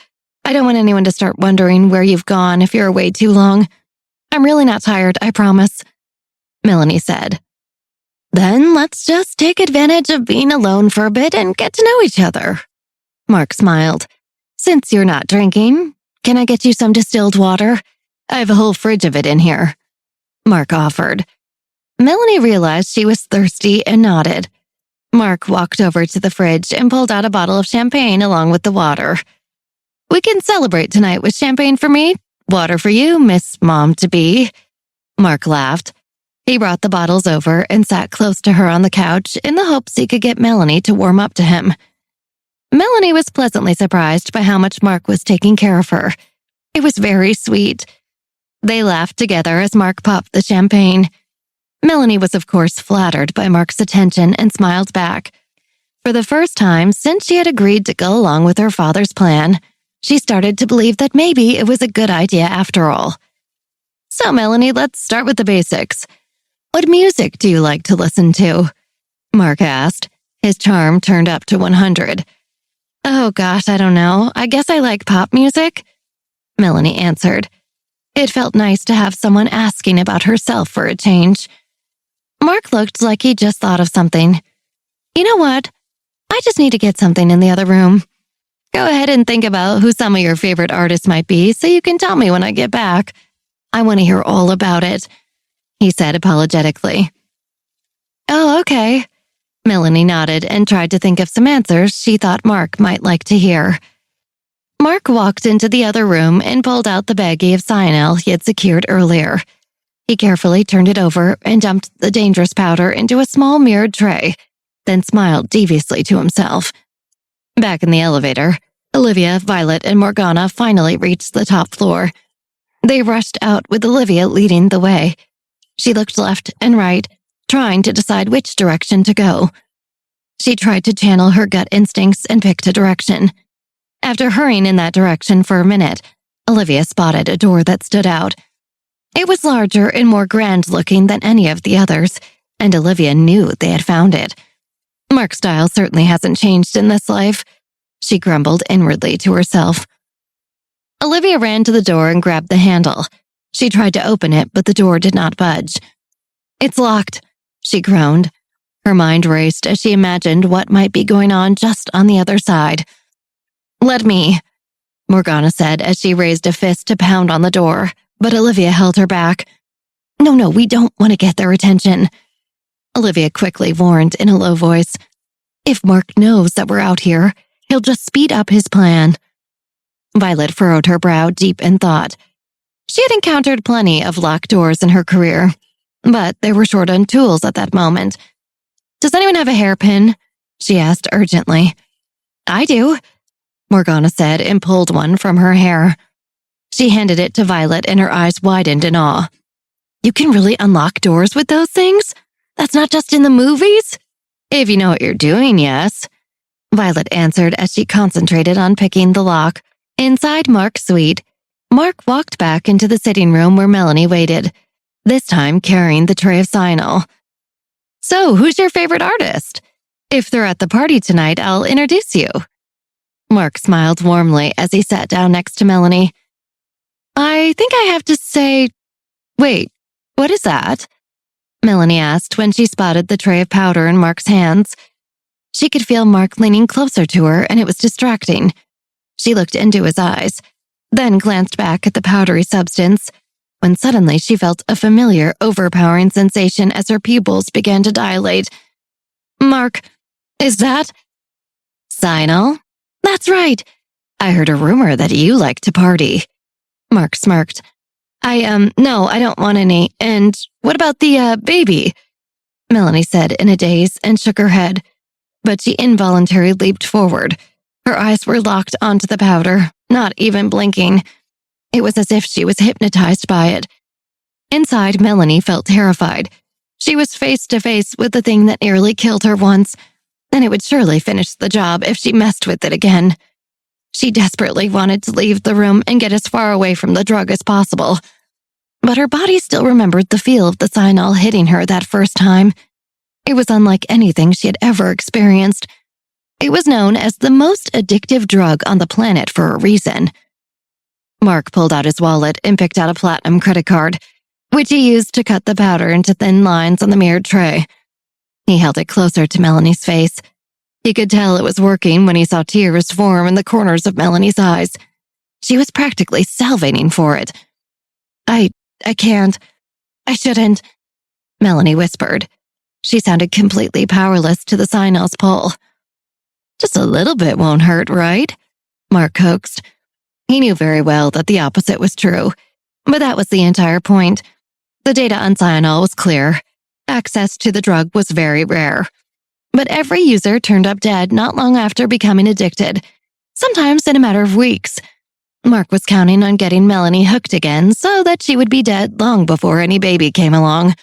I don't want anyone to start wondering where you've gone if you're away too long. I'm really not tired, I promise, Melanie said. Then let's just take advantage of being alone for a bit and get to know each other. Mark smiled. Since you're not drinking, can I get you some distilled water? I have a whole fridge of it in here, Mark offered. Melanie realized she was thirsty and nodded. Mark walked over to the fridge and pulled out a bottle of champagne along with the water. We can celebrate tonight with champagne for me, water for you, Miss Mom-to-be. Mark laughed. He brought the bottles over and sat close to her on the couch in the hopes he could get Melanie to warm up to him. Melanie was pleasantly surprised by how much Mark was taking care of her. It was very sweet. They laughed together as Mark popped the champagne. Melanie was of course flattered by Mark's attention and smiled back. For the first time since she had agreed to go along with her father's plan, she started to believe that maybe it was a good idea after all. So Melanie, let's start with the basics. What music do you like to listen to? Mark asked, his charm turned up to 100. Oh gosh, I don't know. I guess I like pop music, Melanie answered. It felt nice to have someone asking about herself for a change. Mark looked like he just thought of something. You know what? I just need to get something in the other room. Go ahead and think about who some of your favorite artists might be so you can tell me when I get back. I want to hear all about it, he said apologetically. Oh, okay. Melanie nodded and tried to think of some answers she thought Mark might like to hear. Mark walked into the other room and pulled out the baggie of cyanide he had secured earlier. He carefully turned it over and dumped the dangerous powder into a small mirrored tray, then smiled deviously to himself. Back in the elevator, Olivia, Violet, and Morgana finally reached the top floor. They rushed out with Olivia leading the way. She looked left and right, trying to decide which direction to go. She tried to channel her gut instincts and picked a direction. After hurrying in that direction for a minute, Olivia spotted a door that stood out. It was larger and more grand-looking than any of the others, and Olivia knew they had found it. Mark's style certainly hasn't changed in this life, she grumbled inwardly to herself. Olivia ran to the door and grabbed the handle. She tried to open it, but the door did not budge. It's locked, she groaned. Her mind raced as she imagined what might be going on just on the other side. Let me, Morgana said as she raised a fist to pound on the door, but Olivia held her back. No, we don't want to get their attention, Olivia quickly warned in a low voice. If Mark knows that we're out here, he'll just speed up his plan. Violet furrowed her brow deep in thought. She had encountered plenty of locked doors in her career, but they were short on tools at that moment. Does anyone have a hairpin? She asked urgently. I do, Morgana said and pulled one from her hair. She handed it to Violet and her eyes widened in awe. You can really unlock doors with those things? That's not just in the movies? If you know what you're doing, yes, Violet answered as she concentrated on picking the lock. Inside Mark's suite, Mark walked back into the sitting room where Melanie waited, this time carrying the tray of cyanide. So, who's your favorite artist? If they're at the party tonight, I'll introduce you. Mark smiled warmly as he sat down next to Melanie. I think I have to say... Wait, what is that? Melanie asked when she spotted the tray of powder in Mark's hands. She could feel Mark leaning closer to her, and it was distracting. She looked into his eyes, then glanced back at the powdery substance, when suddenly she felt a familiar, overpowering sensation as her pupils began to dilate. Mark, is that? Cyanol? That's right. I heard a rumor that you like to party. Mark smirked. No, I don't want any. And what about the, baby? Melanie said in a daze and shook her head, but she involuntarily leaped forward. Her eyes were locked onto the powder, not even blinking. It was as if she was hypnotized by it. Inside, Melanie felt terrified. She was face to face with the thing that nearly killed her once, and it would surely finish the job if she messed with it again. She desperately wanted to leave the room and get as far away from the drug as possible. But her body still remembered the feel of the cyanol hitting her that first time. It was unlike anything she had ever experienced. It was known as the most addictive drug on the planet for a reason. Mark pulled out his wallet and picked out a platinum credit card, which he used to cut the powder into thin lines on the mirrored tray. He held it closer to Melanie's face. He could tell it was working when he saw tears form in the corners of Melanie's eyes. She was practically salivating for it. I can't. I shouldn't, Melanie whispered. She sounded completely powerless to the cyanol's pull. Just a little bit won't hurt, right? Mark coaxed. He knew very well that the opposite was true, but that was the entire point. The data on cyanol was clear. Access to the drug was very rare. But every user turned up dead not long after becoming addicted, sometimes in a matter of weeks. Mark was counting on getting Melanie hooked again so that she would be dead long before any baby came along.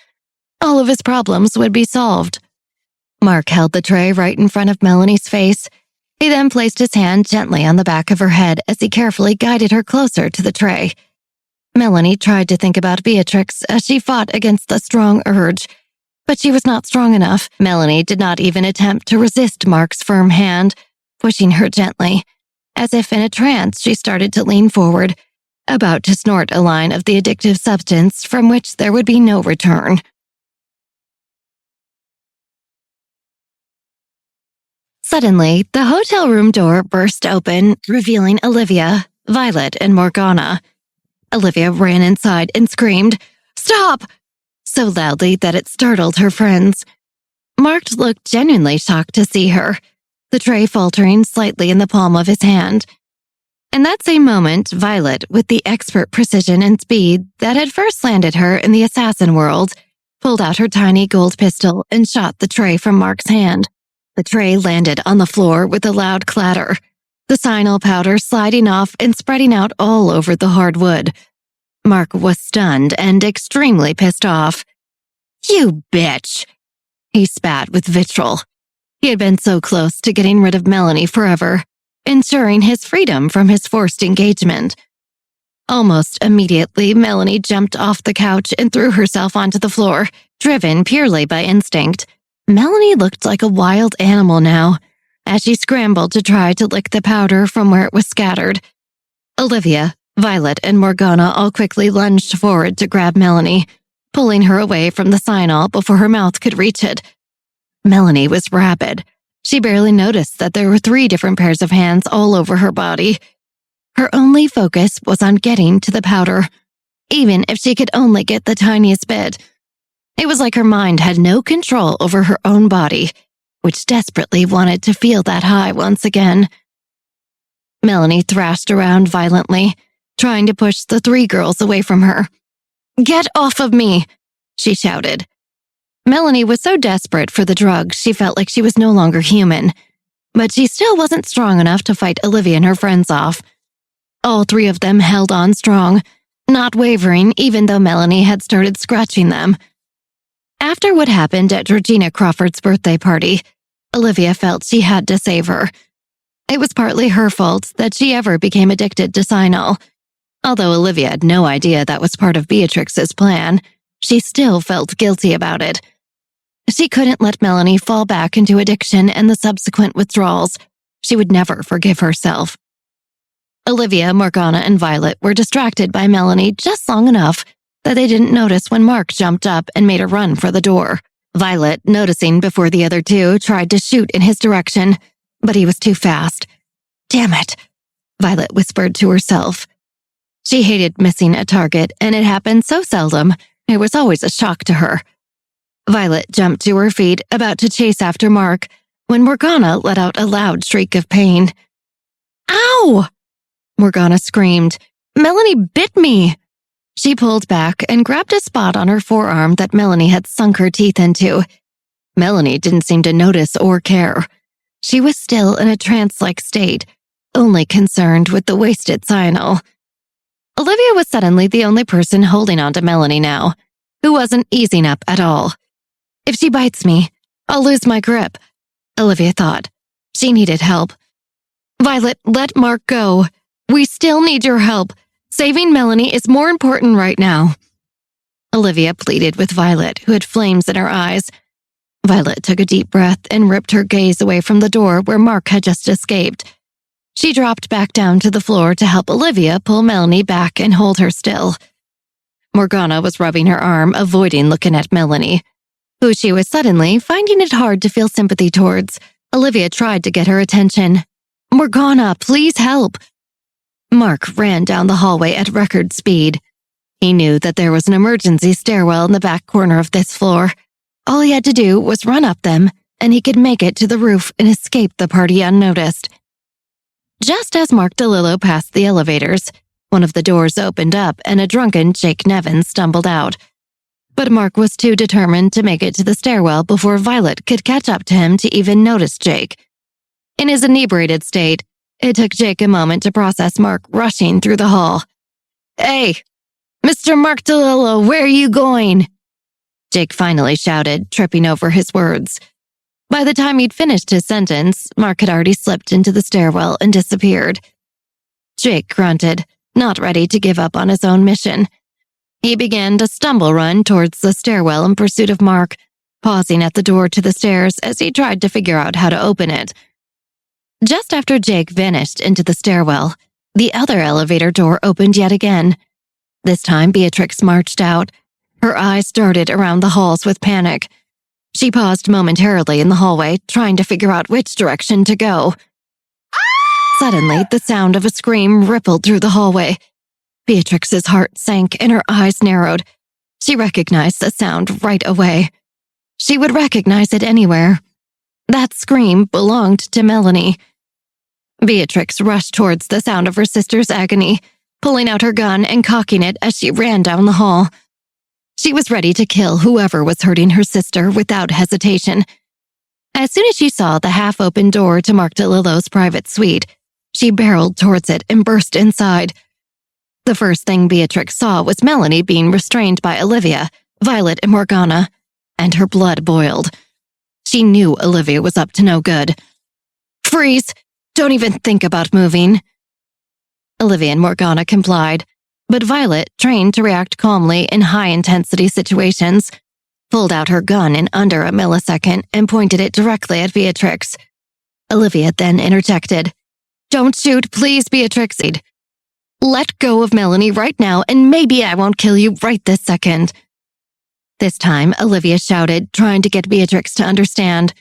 All of his problems would be solved. Mark held the tray right in front of Melanie's face. He then placed his hand gently on the back of her head as he carefully guided her closer to the tray. Melanie tried to think about Beatrix as she fought against the strong urge, but she was not strong enough. Melanie did not even attempt to resist Mark's firm hand, pushing her gently. As if in a trance, she started to lean forward, about to snort a line of the addictive substance from which there would be no return. Suddenly, the hotel room door burst open, revealing Olivia, Violet, and Morgana. Olivia ran inside and screamed, "Stop!" so loudly that it startled her friends. Mark looked genuinely shocked to see her, the tray faltering slightly in the palm of his hand. In that same moment, Violet, with the expert precision and speed that had first landed her in the assassin world, pulled out her tiny gold pistol and shot the tray from Mark's hand. The tray landed on the floor with a loud clatter, the cyanol powder sliding off and spreading out all over the hard wood. Mark was stunned and extremely pissed off. "You bitch!" he spat with vitriol. He had been so close to getting rid of Melanie forever, ensuring his freedom from his forced engagement. Almost immediately, Melanie jumped off the couch and threw herself onto the floor, driven purely by instinct. Melanie looked like a wild animal now, as she scrambled to try to lick the powder from where it was scattered. Olivia, Violet, and Morgana all quickly lunged forward to grab Melanie, pulling her away from the cyanol before her mouth could reach it. Melanie was rabid. She barely noticed that there were 3 different pairs of hands all over her body. Her only focus was on getting to the powder, even if she could only get the tiniest bit. It was like her mind had no control over her own body, which desperately wanted to feel that high once again. Melanie thrashed around violently, trying to push the 3 girls away from her. "Get off of me!" she shouted. Melanie was so desperate for the drug she felt like she was no longer human, but she still wasn't strong enough to fight Olivia and her friends off. All 3 of them held on strong, not wavering even though Melanie had started scratching them. After what happened at Georgina Crawford's birthday party, Olivia felt she had to save her. It was partly her fault that she ever became addicted to cyanol. Although Olivia had no idea that was part of Beatrix's plan, she still felt guilty about it. She couldn't let Melanie fall back into addiction and the subsequent withdrawals. She would never forgive herself. Olivia, Morgana, and Violet were distracted by Melanie just long enough that they didn't notice when Mark jumped up and made a run for the door. Violet, noticing before the other two, tried to shoot in his direction, but he was too fast. Damn it, Violet whispered to herself. She hated missing a target, and it happened so seldom, it was always a shock to her. Violet jumped to her feet, about to chase after Mark, when Morgana let out a loud shriek of pain. Ow! Morgana screamed. Melanie bit me! She pulled back and grabbed a spot on her forearm that Melanie had sunk her teeth into. Melanie didn't seem to notice or care. She was still in a trance-like state, only concerned with the wasted cyanol. Olivia was suddenly the only person holding on to Melanie now, who wasn't easing up at all. If she bites me, I'll lose my grip, Olivia thought. She needed help. Violet, let Mark go. We still need your help. Saving Melanie is more important right now. Olivia pleaded with Violet, who had flames in her eyes. Violet took a deep breath and ripped her gaze away from the door where Mark had just escaped. She dropped back down to the floor to help Olivia pull Melanie back and hold her still. Morgana was rubbing her arm, avoiding looking at Melanie, who she was suddenly finding it hard to feel sympathy towards. Olivia tried to get her attention. Morgana, please help. Mark ran down the hallway at record speed. He knew that there was an emergency stairwell in the back corner of this floor. All he had to do was run up them, and he could make it to the roof and escape the party unnoticed. Just as Mark DeLillo passed the elevators, one of the doors opened up and a drunken Jake Nevins stumbled out. But Mark was too determined to make it to the stairwell before Violet could catch up to him to even notice Jake. In his inebriated state, it took Jake a moment to process Mark rushing through the hall. Hey, Mr. Mark DeLillo, where are you going? Jake finally shouted, tripping over his words. By the time he'd finished his sentence, Mark had already slipped into the stairwell and disappeared. Jake grunted, not ready to give up on his own mission. He began to stumble run towards the stairwell in pursuit of Mark, pausing at the door to the stairs as he tried to figure out how to open it. Just after Jake vanished into the stairwell, the other elevator door opened yet again. This time Beatrix marched out. Her eyes darted around the halls with panic. She paused momentarily in the hallway, trying to figure out which direction to go. Suddenly, the sound of a scream rippled through the hallway. Beatrix's heart sank and her eyes narrowed. She recognized the sound right away. She would recognize it anywhere. That scream belonged to Melanie. Beatrix rushed towards the sound of her sister's agony, pulling out her gun and cocking it as she ran down the hall. She was ready to kill whoever was hurting her sister without hesitation. As soon as she saw the half-open door to Mark DeLillo's private suite, she barreled towards it and burst inside. The first thing Beatrix saw was Melanie being restrained by Olivia, Violet, and Morgana, and her blood boiled. She knew Olivia was up to no good. Freeze! Don't even think about moving. Olivia and Morgana complied, but Violet, trained to react calmly in high-intensity situations, pulled out her gun in under a millisecond and pointed it directly at Beatrix. Olivia then interjected. Don't shoot, please, Beatrix. Let go of Melanie right now, and maybe I won't kill you right this second. This time, Olivia shouted, trying to get Beatrix to understand.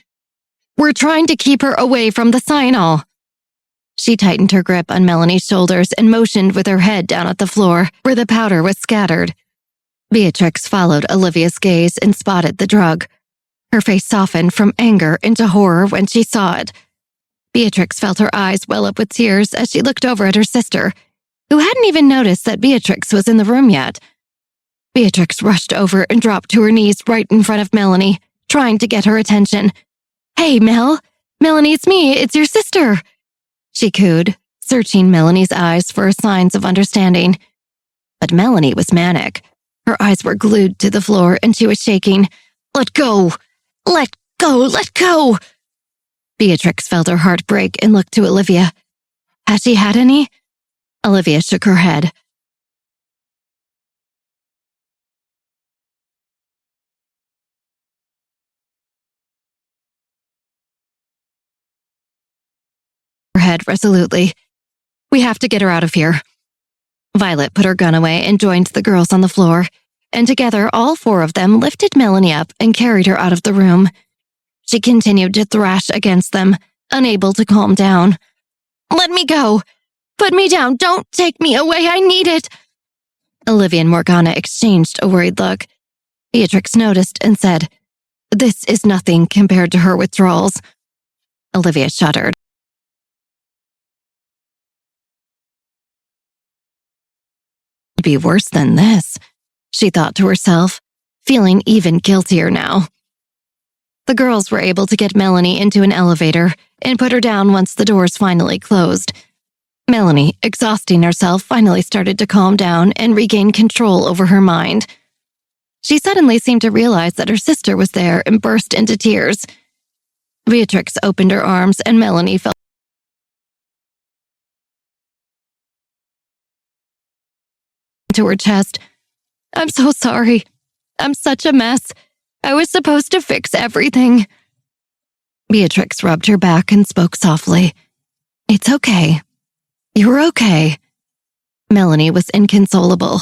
We're trying to keep her away from the cyanol. She tightened her grip on Melanie's shoulders and motioned with her head down at the floor, where the powder was scattered. Beatrix followed Olivia's gaze and spotted the drug. Her face softened from anger into horror when she saw it. Beatrix felt her eyes well up with tears as she looked over at her sister, who hadn't even noticed that Beatrix was in the room yet. Beatrix rushed over and dropped to her knees right in front of Melanie, trying to get her attention. Hey, Mel. Melanie, it's me. It's your sister. She cooed, searching Melanie's eyes for signs of understanding. But Melanie was manic. Her eyes were glued to the floor and she was shaking. Let go! Let go! Let go! Beatrix felt her heart break and looked to Olivia. Has she had any? Olivia shook her head. Her head resolutely. We have to get her out of here. Violet put her gun away and joined the girls on the floor. and together all four of them lifted Melanie up and carried her out of the room. She continued to thrash against them, unable to calm down. "Let me go! Put me down! Don't take me away! I need it!" Olivia and Morgana exchanged a worried look. Beatrix noticed and said, "This is nothing compared to her withdrawals." Olivia shuddered. "It'd be worse than this," she thought to herself, feeling even guiltier now. The girls were able to get Melanie into an elevator and put her down once the doors finally closed. Melanie, exhausting herself, finally started to calm down and regain control over her mind. She suddenly seemed to realize that her sister was there and burst into tears. Beatrix opened her arms and Melanie fell into her chest. "I'm so sorry. I'm such a mess. I was supposed to fix everything." Beatrix rubbed her back and spoke softly. "It's okay. You're okay." Melanie was inconsolable.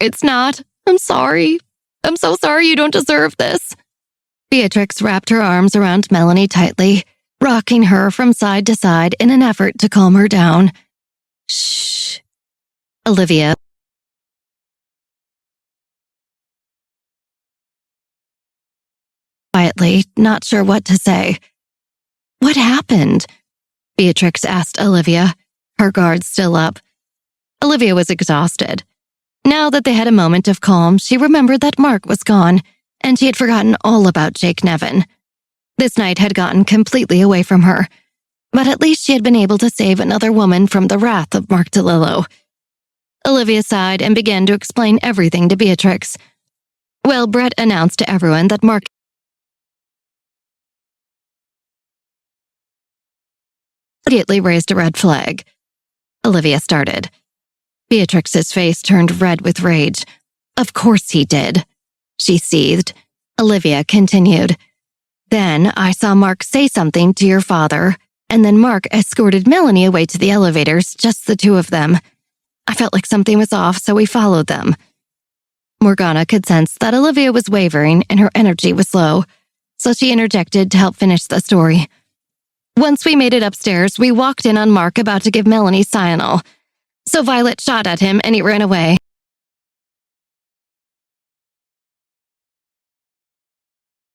"It's not. I'm sorry. I'm so sorry. You don't deserve this." Beatrix wrapped her arms around Melanie tightly, rocking her from side to side in an effort to calm her down. "Shh." Olivia quietly, not sure what to say. "What happened?" Beatrix asked Olivia, her guard still up. Olivia was exhausted. Now that they had a moment of calm, she remembered that Mark was gone, and she had forgotten all about Jake Nevin. This night had gotten completely away from her, but at least she had been able to save another woman from the wrath of Mark DeLillo. Olivia sighed and began to explain everything to Beatrix. Well, Brett announced to everyone that Mark immediately raised a red flag. Olivia started. Beatrix's face turned red with rage. "Of course he did," she seethed. Olivia continued. "Then I saw Mark say something to your father, and then Mark escorted Melanie away to the elevators, just the two of them. I felt like something was off, so we followed them." Morgana could sense that Olivia was wavering and her energy was low, so she interjected to help finish the story. "Once we made it upstairs, we walked in on Mark about to give Melanie Cyanol. So Violet shot at him and he ran away."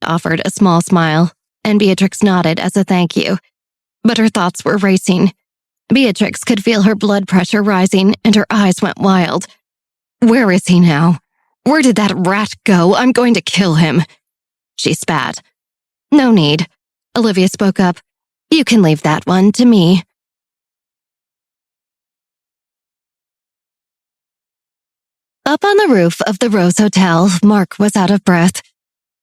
Offered a small smile, and Beatrix nodded as a thank you. But her thoughts were racing. Beatrix could feel her blood pressure rising and her eyes went wild. "Where is he now? Where did that rat go? I'm going to kill him." She spat. "No need," Olivia spoke up. "You can leave that one to me." Up on the roof of the Rose Hotel, Mark was out of breath.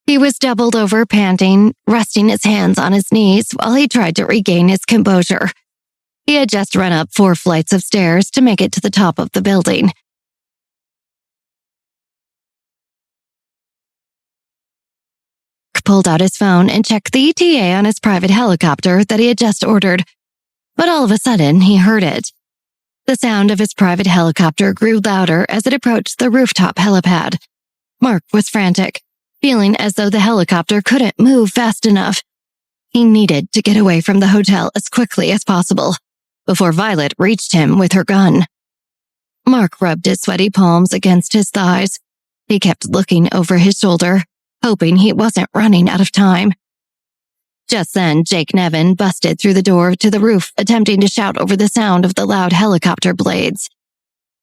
He was doubled over, panting, resting his hands on his knees while he tried to regain his composure. He had just run up 4 flights of stairs to make it to the top of the building. Pulled out his phone and checked the ETA on his private helicopter that he had just ordered. But all of a sudden, he heard it. The sound of his private helicopter grew louder as it approached the rooftop helipad. Mark was frantic, feeling as though the helicopter couldn't move fast enough. He needed to get away from the hotel as quickly as possible, before Violet reached him with her gun. Mark rubbed his sweaty palms against his thighs. He kept looking over his shoulder, hoping he wasn't running out of time. Just then, Jake Nevin busted through the door to the roof, attempting to shout over the sound of the loud helicopter blades.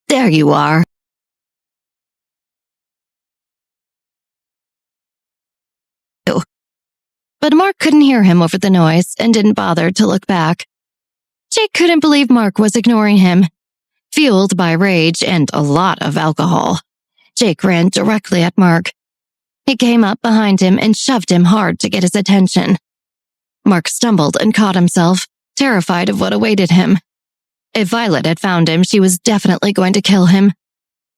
"There you are." But Mark couldn't hear him over the noise and didn't bother to look back. Jake couldn't believe Mark was ignoring him. Fueled by rage and a lot of alcohol, Jake ran directly at Mark. He came up behind him and shoved him hard to get his attention. Mark stumbled and caught himself, terrified of what awaited him. If Violet had found him, she was definitely going to kill him.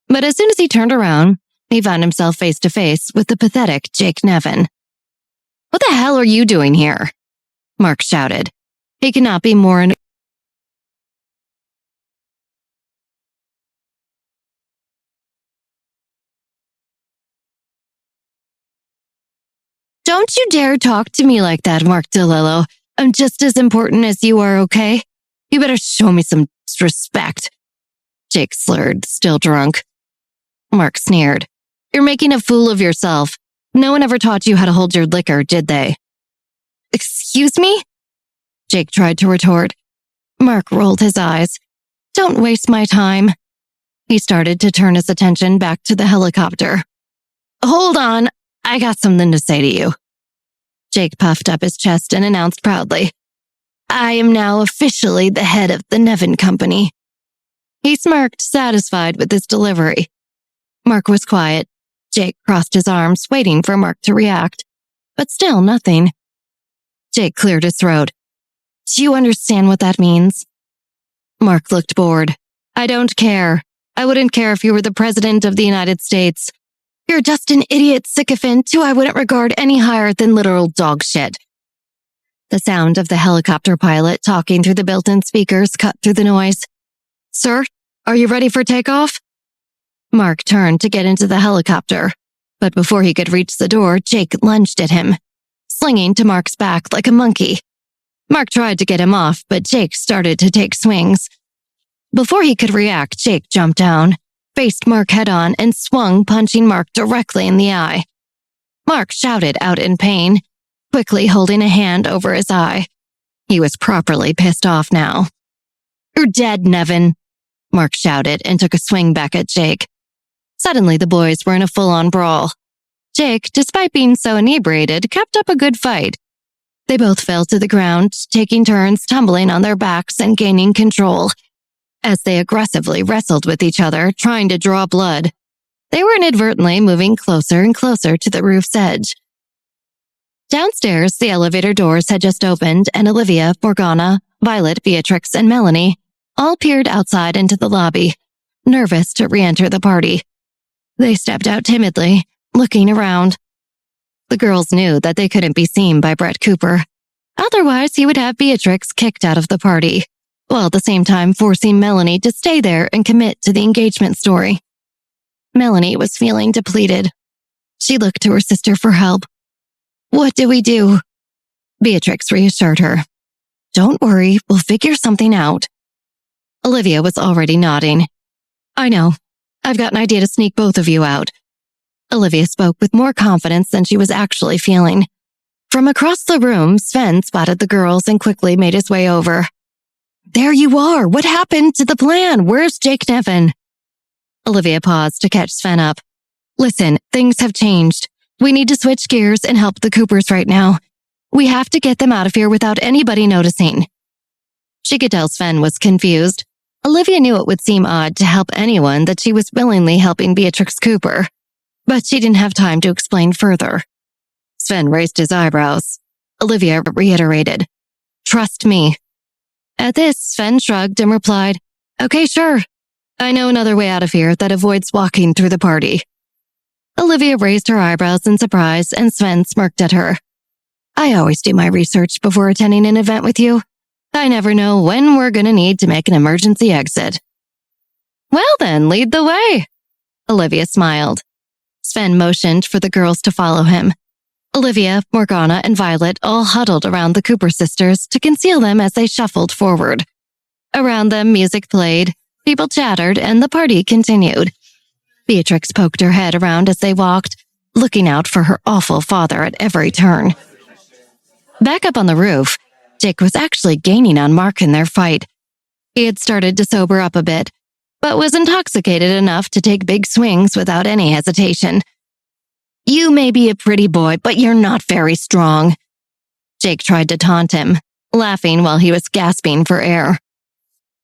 But as soon as he turned around, he found himself face to face with the pathetic Jake Nevin. "What the hell are you doing here?" Mark shouted. He could not be more Don't you dare talk to me like that, Mark DeLillo. I'm just as important as you are, okay? You better show me some respect. Jake slurred, still drunk. Mark sneered. You're making a fool of yourself. No one ever taught you how to hold your liquor, did they? Excuse me? Jake tried to retort. Mark rolled his eyes. Don't waste my time. He started to turn his attention back to the helicopter. Hold on, I got something to say to you. Jake puffed up his chest and announced proudly, I am now officially the head of the Nevin Company. He smirked, satisfied with his delivery. Mark was quiet. Jake crossed his arms, waiting for Mark to react. But still nothing. Jake cleared his throat. Do you understand what that means? Mark looked bored. I don't care. I wouldn't care if you were the President of the United States. You're just an idiot sycophant who I wouldn't regard any higher than literal dog shit. The sound of the helicopter pilot talking through the built-in speakers cut through the noise. Sir, are you ready for takeoff? Mark turned to get into the helicopter, but before he could reach the door, Jake lunged at him, slinging to Mark's back like a monkey. Mark tried to get him off, but Jake started to take swings. Before he could react, Jake jumped down, faced Mark head-on, and swung, punching Mark directly in the eye. Mark shouted out in pain, quickly holding a hand over his eye. He was properly pissed off now. You're dead, Nevin, Mark shouted and took a swing back at Jake. Suddenly, the boys were in a full-on brawl. Jake, despite being so inebriated, kept up a good fight. They both fell to the ground, taking turns tumbling on their backs and gaining control. As they aggressively wrestled with each other, trying to draw blood, they were inadvertently moving closer and closer to the roof's edge. Downstairs, the elevator doors had just opened, and Olivia, Morgana, Violet, Beatrix, and Melanie all peered outside into the lobby, nervous to re-enter the party. They stepped out timidly, looking around. The girls knew that they couldn't be seen by Brett Cooper. Otherwise, he would have Beatrix kicked out of the party, while at the same time forcing Melanie to stay there and commit to the engagement story. Melanie was feeling depleted. She looked to her sister for help. What do we do? Beatrix reassured her. Don't worry, we'll figure something out. Olivia was already nodding. I know. I've got an idea to sneak both of you out. Olivia spoke with more confidence than she was actually feeling. From across the room, Sven spotted the girls and quickly made his way over. There you are! What happened to the plan? Where's Jake Nevin? Olivia paused to catch Sven up. Listen, things have changed. We need to switch gears and help the Coopers right now. We have to get them out of here without anybody noticing. She could tell Sven was confused. Olivia knew it would seem odd to help anyone that she was willingly helping Beatrix Cooper, but she didn't have time to explain further. Sven raised his eyebrows. Olivia reiterated, Trust me. At this, Sven shrugged and replied, Okay, sure. I know another way out of here that avoids walking through the party. Olivia raised her eyebrows in surprise, and Sven smirked at her. I always do my research before attending an event with you. I never know when we're going to need to make an emergency exit. Well then, lead the way. Olivia smiled. Sven motioned for the girls to follow him. Olivia, Morgana, and Violet all huddled around the Cooper sisters to conceal them as they shuffled forward. Around them, music played, people chattered, and the party continued. Beatrix poked her head around as they walked, looking out for her awful father at every turn. Back up on the roof, Jake was actually gaining on Mark in their fight. He had started to sober up a bit, but was intoxicated enough to take big swings without any hesitation. You may be a pretty boy, but you're not very strong. Jake tried to taunt him, laughing while he was gasping for air.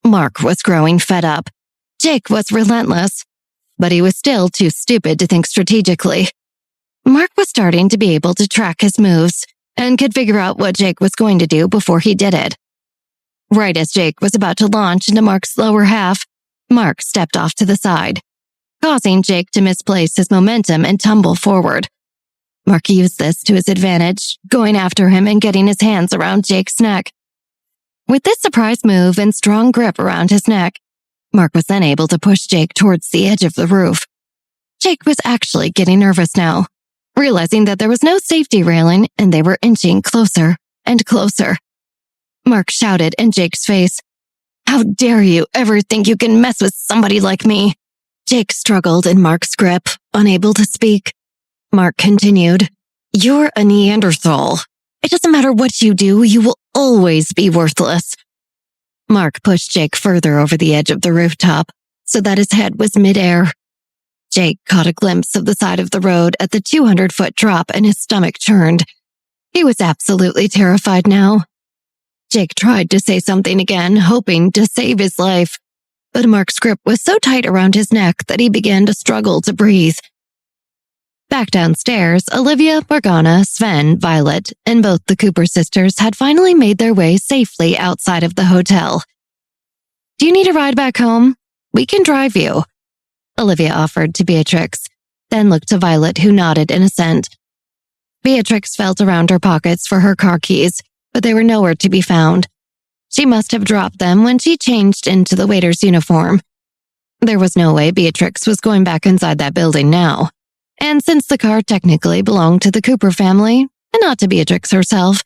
Mark was growing fed up. Jake was relentless, but he was still too stupid to think strategically. Mark was starting to be able to track his moves and could figure out what Jake was going to do before he did it. Right as Jake was about to launch into Mark's lower half, Mark stepped off to the side, causing Jake to misplace his momentum and tumble forward. Mark used this to his advantage, going after him and getting his hands around Jake's neck. With this surprise move and strong grip around his neck, Mark was then able to push Jake towards the edge of the roof. Jake was actually getting nervous now. realizing that there was no safety railing and they were inching closer and closer. Mark shouted in Jake's face, "How dare you ever think you can mess with somebody like me?" Jake struggled in Mark's grip, unable to speak. Mark continued, "You're a Neanderthal. It doesn't matter what you do, you will always be worthless." Mark pushed Jake further over the edge of the rooftop so that his head was midair. Jake caught a glimpse of the side of the road at the 200-foot drop and his stomach churned. He was absolutely terrified now. Jake tried to say something again, hoping to save his life, but Mark's grip was so tight around his neck that he began to struggle to breathe. Back downstairs, Olivia, Morgana, Sven, Violet, and both the Cooper sisters had finally made their way safely outside of the hotel. "Do you need a ride back home? We can drive you," Olivia offered to Beatrix, then looked to Violet, who nodded in assent. Beatrix felt around her pockets for her car keys, but they were nowhere to be found. She must have dropped them when she changed into the waiter's uniform. There was no way Beatrix was going back inside that building now. And since the car technically belonged to the Cooper family, and not to Beatrix herself,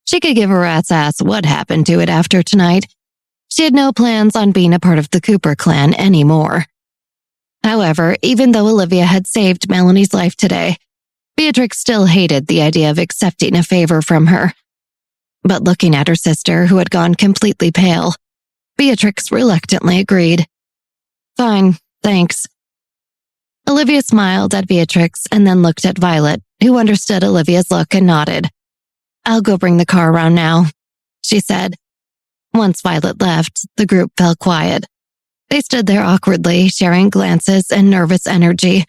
she could give a rat's ass what happened to it after tonight. She had no plans on being a part of the Cooper clan anymore. However, even though Olivia had saved Melanie's life today, Beatrix still hated the idea of accepting a favor from her. But looking at her sister, who had gone completely pale, Beatrix reluctantly agreed. "Fine, thanks." Olivia smiled at Beatrix and then looked at Violet, who understood Olivia's look and nodded. "I'll go bring the car around now," she said. Once Violet left, the group fell quiet. They stood there awkwardly, sharing glances and nervous energy.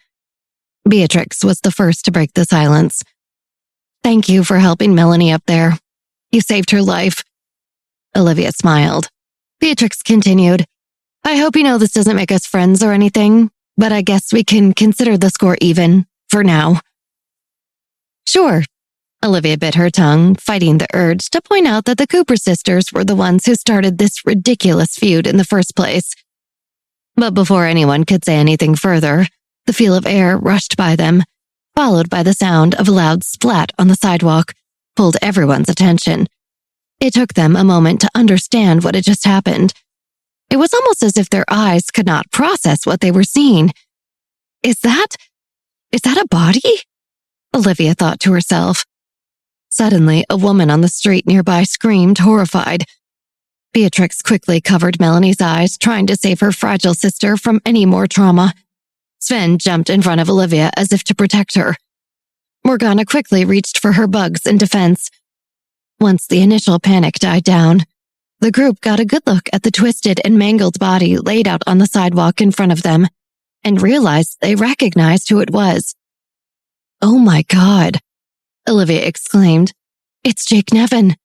Beatrix was the first to break the silence. "Thank you for helping Melanie up there. You saved her life." Olivia smiled. Beatrix continued, "I hope you know this doesn't make us friends or anything, but I guess we can consider the score even, for now." "Sure." Olivia bit her tongue, fighting the urge to point out that the Cooper sisters were the ones who started this ridiculous feud in the first place. But before anyone could say anything further, the feel of air rushed by them, followed by the sound of a loud splat on the sidewalk, pulled everyone's attention. It took them a moment to understand what had just happened. It was almost as if their eyes could not process what they were seeing. Is that a body?" Olivia thought to herself. Suddenly, a woman on the street nearby screamed, horrified. Beatrix quickly covered Melanie's eyes, trying to save her fragile sister from any more trauma. Sven jumped in front of Olivia as if to protect her. Morgana quickly reached for her bugs in defense. Once the initial panic died down, the group got a good look at the twisted and mangled body laid out on the sidewalk in front of them, and realized they recognized who it was. "Oh my God," Olivia exclaimed. "It's Jake Nevin."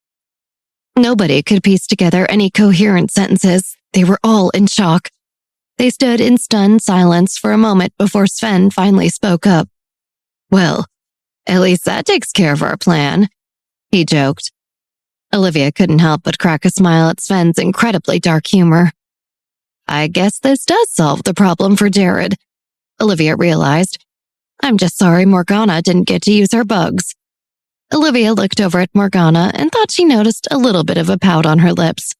Nobody could piece together any coherent sentences. They were all in shock. They stood in stunned silence for a moment before Sven finally spoke up. "Well, at least that takes care of our plan," he joked. Olivia couldn't help but crack a smile at Sven's incredibly dark humor. "I guess this does solve the problem for Jared," Olivia realized. "I'm just sorry Morgana didn't get to use her bugs." Olivia looked over at Morgana and thought she noticed a little bit of a pout on her lips.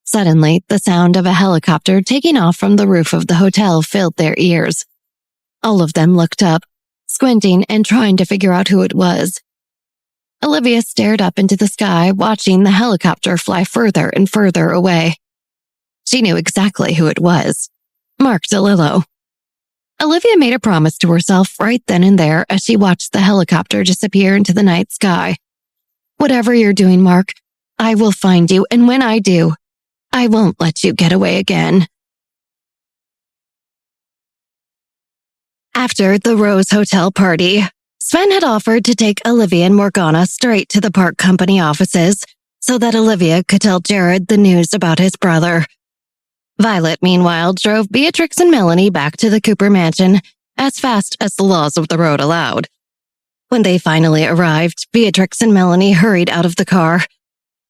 Suddenly, the sound of a helicopter taking off from the roof of the hotel filled their ears. All of them looked up, squinting and trying to figure out who it was. Olivia stared up into the sky, watching the helicopter fly further and further away. She knew exactly who it was. Mark DeLillo. Olivia made a promise to herself right then and there as she watched the helicopter disappear into the night sky. "Whatever you're doing, Mark, I will find you, and when I do, I won't let you get away again." After the Rose Hotel party, Sven had offered to take Olivia and Morgana straight to the park company offices so that Olivia could tell Jared the news about his brother. Violet, meanwhile, drove Beatrix and Melanie back to the Cooper mansion as fast as the laws of the road allowed. When they finally arrived, Beatrix and Melanie hurried out of the car.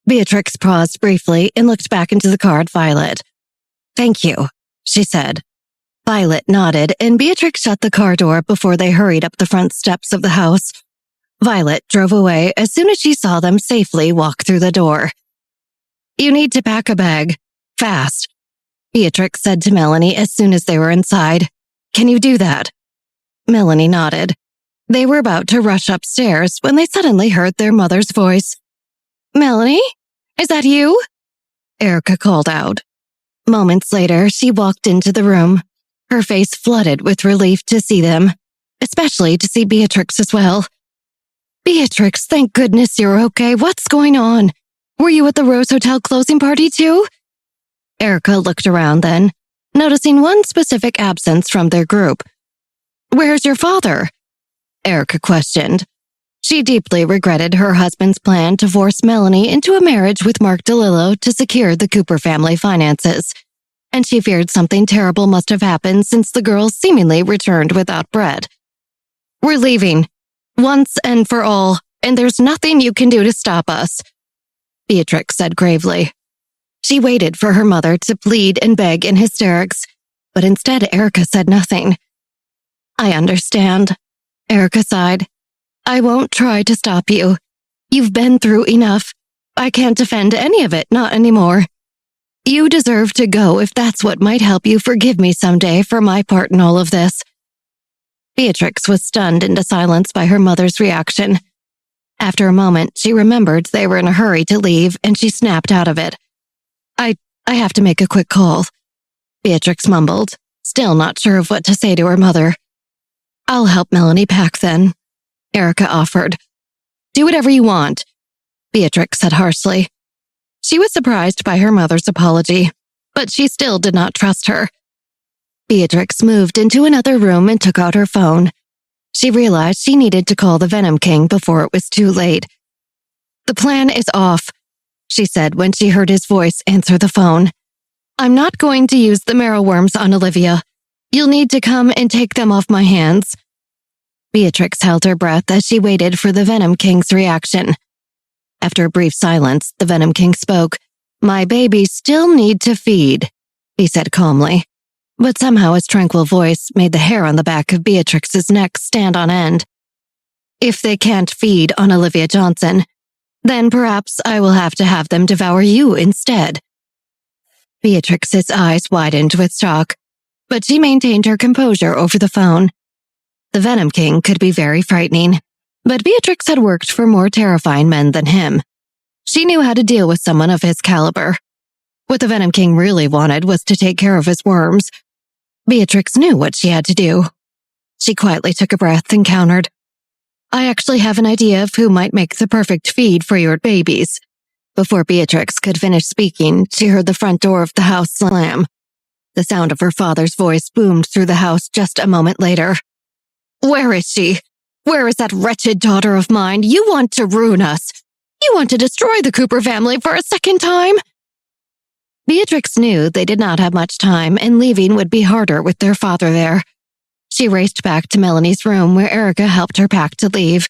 Beatrix paused briefly and looked back into the car at Violet. "Thank you," she said. Violet nodded, and Beatrix shut the car door before they hurried up the front steps of the house. Violet drove away as soon as she saw them safely walk through the door. "You need to pack a bag. Fast," Beatrix said to Melanie as soon as they were inside. "Can you do that?" Melanie nodded. They were about to rush upstairs when they suddenly heard their mother's voice. "Melanie? Is that you?" Erica called out. Moments later, she walked into the room, her face flooded with relief to see them, especially to see Beatrix as well. "Beatrix, thank goodness you're okay. What's going on? Were you at the Rose Hotel closing party too?" Erica looked around then, noticing one specific absence from their group. "Where's your father?" Erica questioned. She deeply regretted her husband's plan to force Melanie into a marriage with Mark DeLillo to secure the Cooper family finances, and she feared something terrible must have happened since the girls seemingly returned without bread. "We're leaving, once and for all, and there's nothing you can do to stop us," Beatrix said gravely. She waited for her mother to plead and beg in hysterics, but instead Erica said nothing. "I understand," Erica sighed. "I won't try to stop you. You've been through enough. I can't defend any of it, not anymore. You deserve to go if that's what might help you forgive me someday for my part in all of this." Beatrix was stunned into silence by her mother's reaction. After a moment, she remembered they were in a hurry to leave, and she snapped out of it. I have to make a quick call," Beatrix mumbled, still not sure of what to say to her mother. "I'll help Melanie pack then," Erica offered. "Do whatever you want," Beatrix said harshly. She was surprised by her mother's apology, but she still did not trust her. Beatrix moved into another room and took out her phone. She realized she needed to call the Venom King before it was too late. "The plan is off," she said when she heard his voice answer the phone. "I'm not going to use the marrow worms on Olivia. You'll need to come and take them off my hands." Beatrix held her breath as she waited for the Venom King's reaction. After a brief silence, the Venom King spoke. "My babies still need to feed," he said calmly. But somehow his tranquil voice made the hair on the back of Beatrix's neck stand on end. "If they can't feed on Olivia Johnson, then perhaps I will have to have them devour you instead." Beatrix's eyes widened with shock, but she maintained her composure over the phone. The Venom King could be very frightening, but Beatrix had worked for more terrifying men than him. She knew how to deal with someone of his caliber. What the Venom King really wanted was to take care of his worms. Beatrix knew what she had to do. She quietly took a breath and countered. "I actually have an idea of who might make the perfect feed for your babies." Before Beatrix could finish speaking, she heard the front door of the house slam. The sound of her father's voice boomed through the house just a moment later. "Where is she? Where is that wretched daughter of mine? You want to ruin us. You want to destroy the Cooper family for a second time?" Beatrix knew they did not have much time, and leaving would be harder with their father there. She raced back to Melanie's room where Erica helped her pack to leave.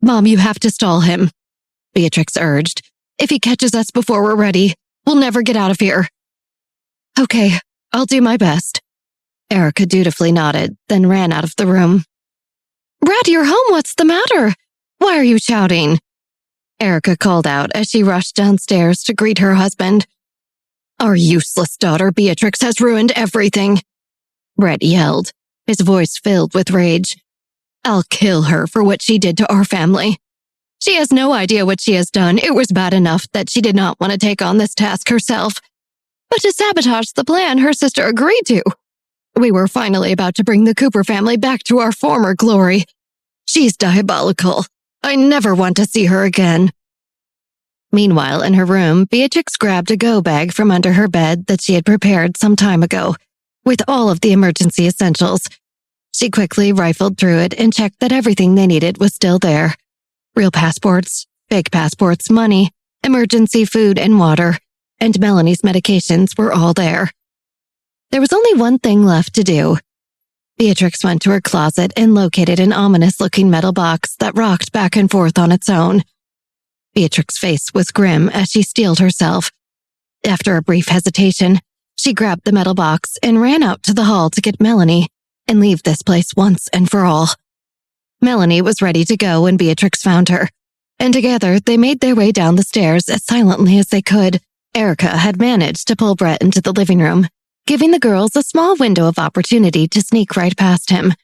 "Mom, you have to stall him," Beatrix urged. "If he catches us before we're ready, we'll never get out of here." "Okay, I'll do my best." Erica dutifully nodded, then ran out of the room. "Brad, you're home. What's the matter? Why are you shouting?" Erica called out as she rushed downstairs to greet her husband. "Our useless daughter Beatrix has ruined everything," Brett yelled, his voice filled with rage. "I'll kill her for what she did to our family. She has no idea what she has done. It was bad enough that she did not want to take on this task herself. But to sabotage the plan her sister agreed to. We were finally about to bring the Cooper family back to our former glory. She's diabolical. I never want to see her again." Meanwhile, in her room, Beatrix grabbed a go bag from under her bed that she had prepared some time ago, with all of the emergency essentials. She quickly rifled through it and checked that everything they needed was still there. Real passports, fake passports, money, emergency food and water, and Melanie's medications were all there. There was only one thing left to do. Beatrix went to her closet and located an ominous-looking metal box that rocked back and forth on its own. Beatrix's face was grim as she steeled herself. After a brief hesitation, She grabbed the metal box and ran out to the hall to get Melanie and leave this place once and for all. Melanie was ready to go when Beatrix found her, and together they made their way down the stairs as silently as they could. Erica had managed to pull Brett into the living room, giving the girls a small window of opportunity to sneak right past him.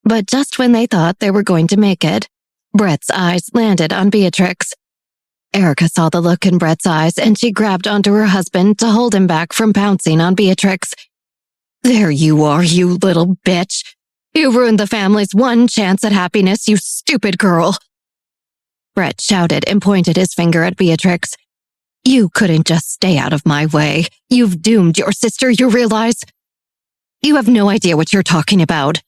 But just when they thought they were going to make it, Brett's eyes landed on Beatrix. Erica saw the look in Brett's eyes, and she grabbed onto her husband to hold him back from pouncing on Beatrix. "There you are, you little bitch. You ruined the family's one chance at happiness, you stupid girl." Brett shouted and pointed his finger at Beatrix. "You couldn't just stay out of my way. You've doomed your sister, you realize?" "You have no idea what you're talking about."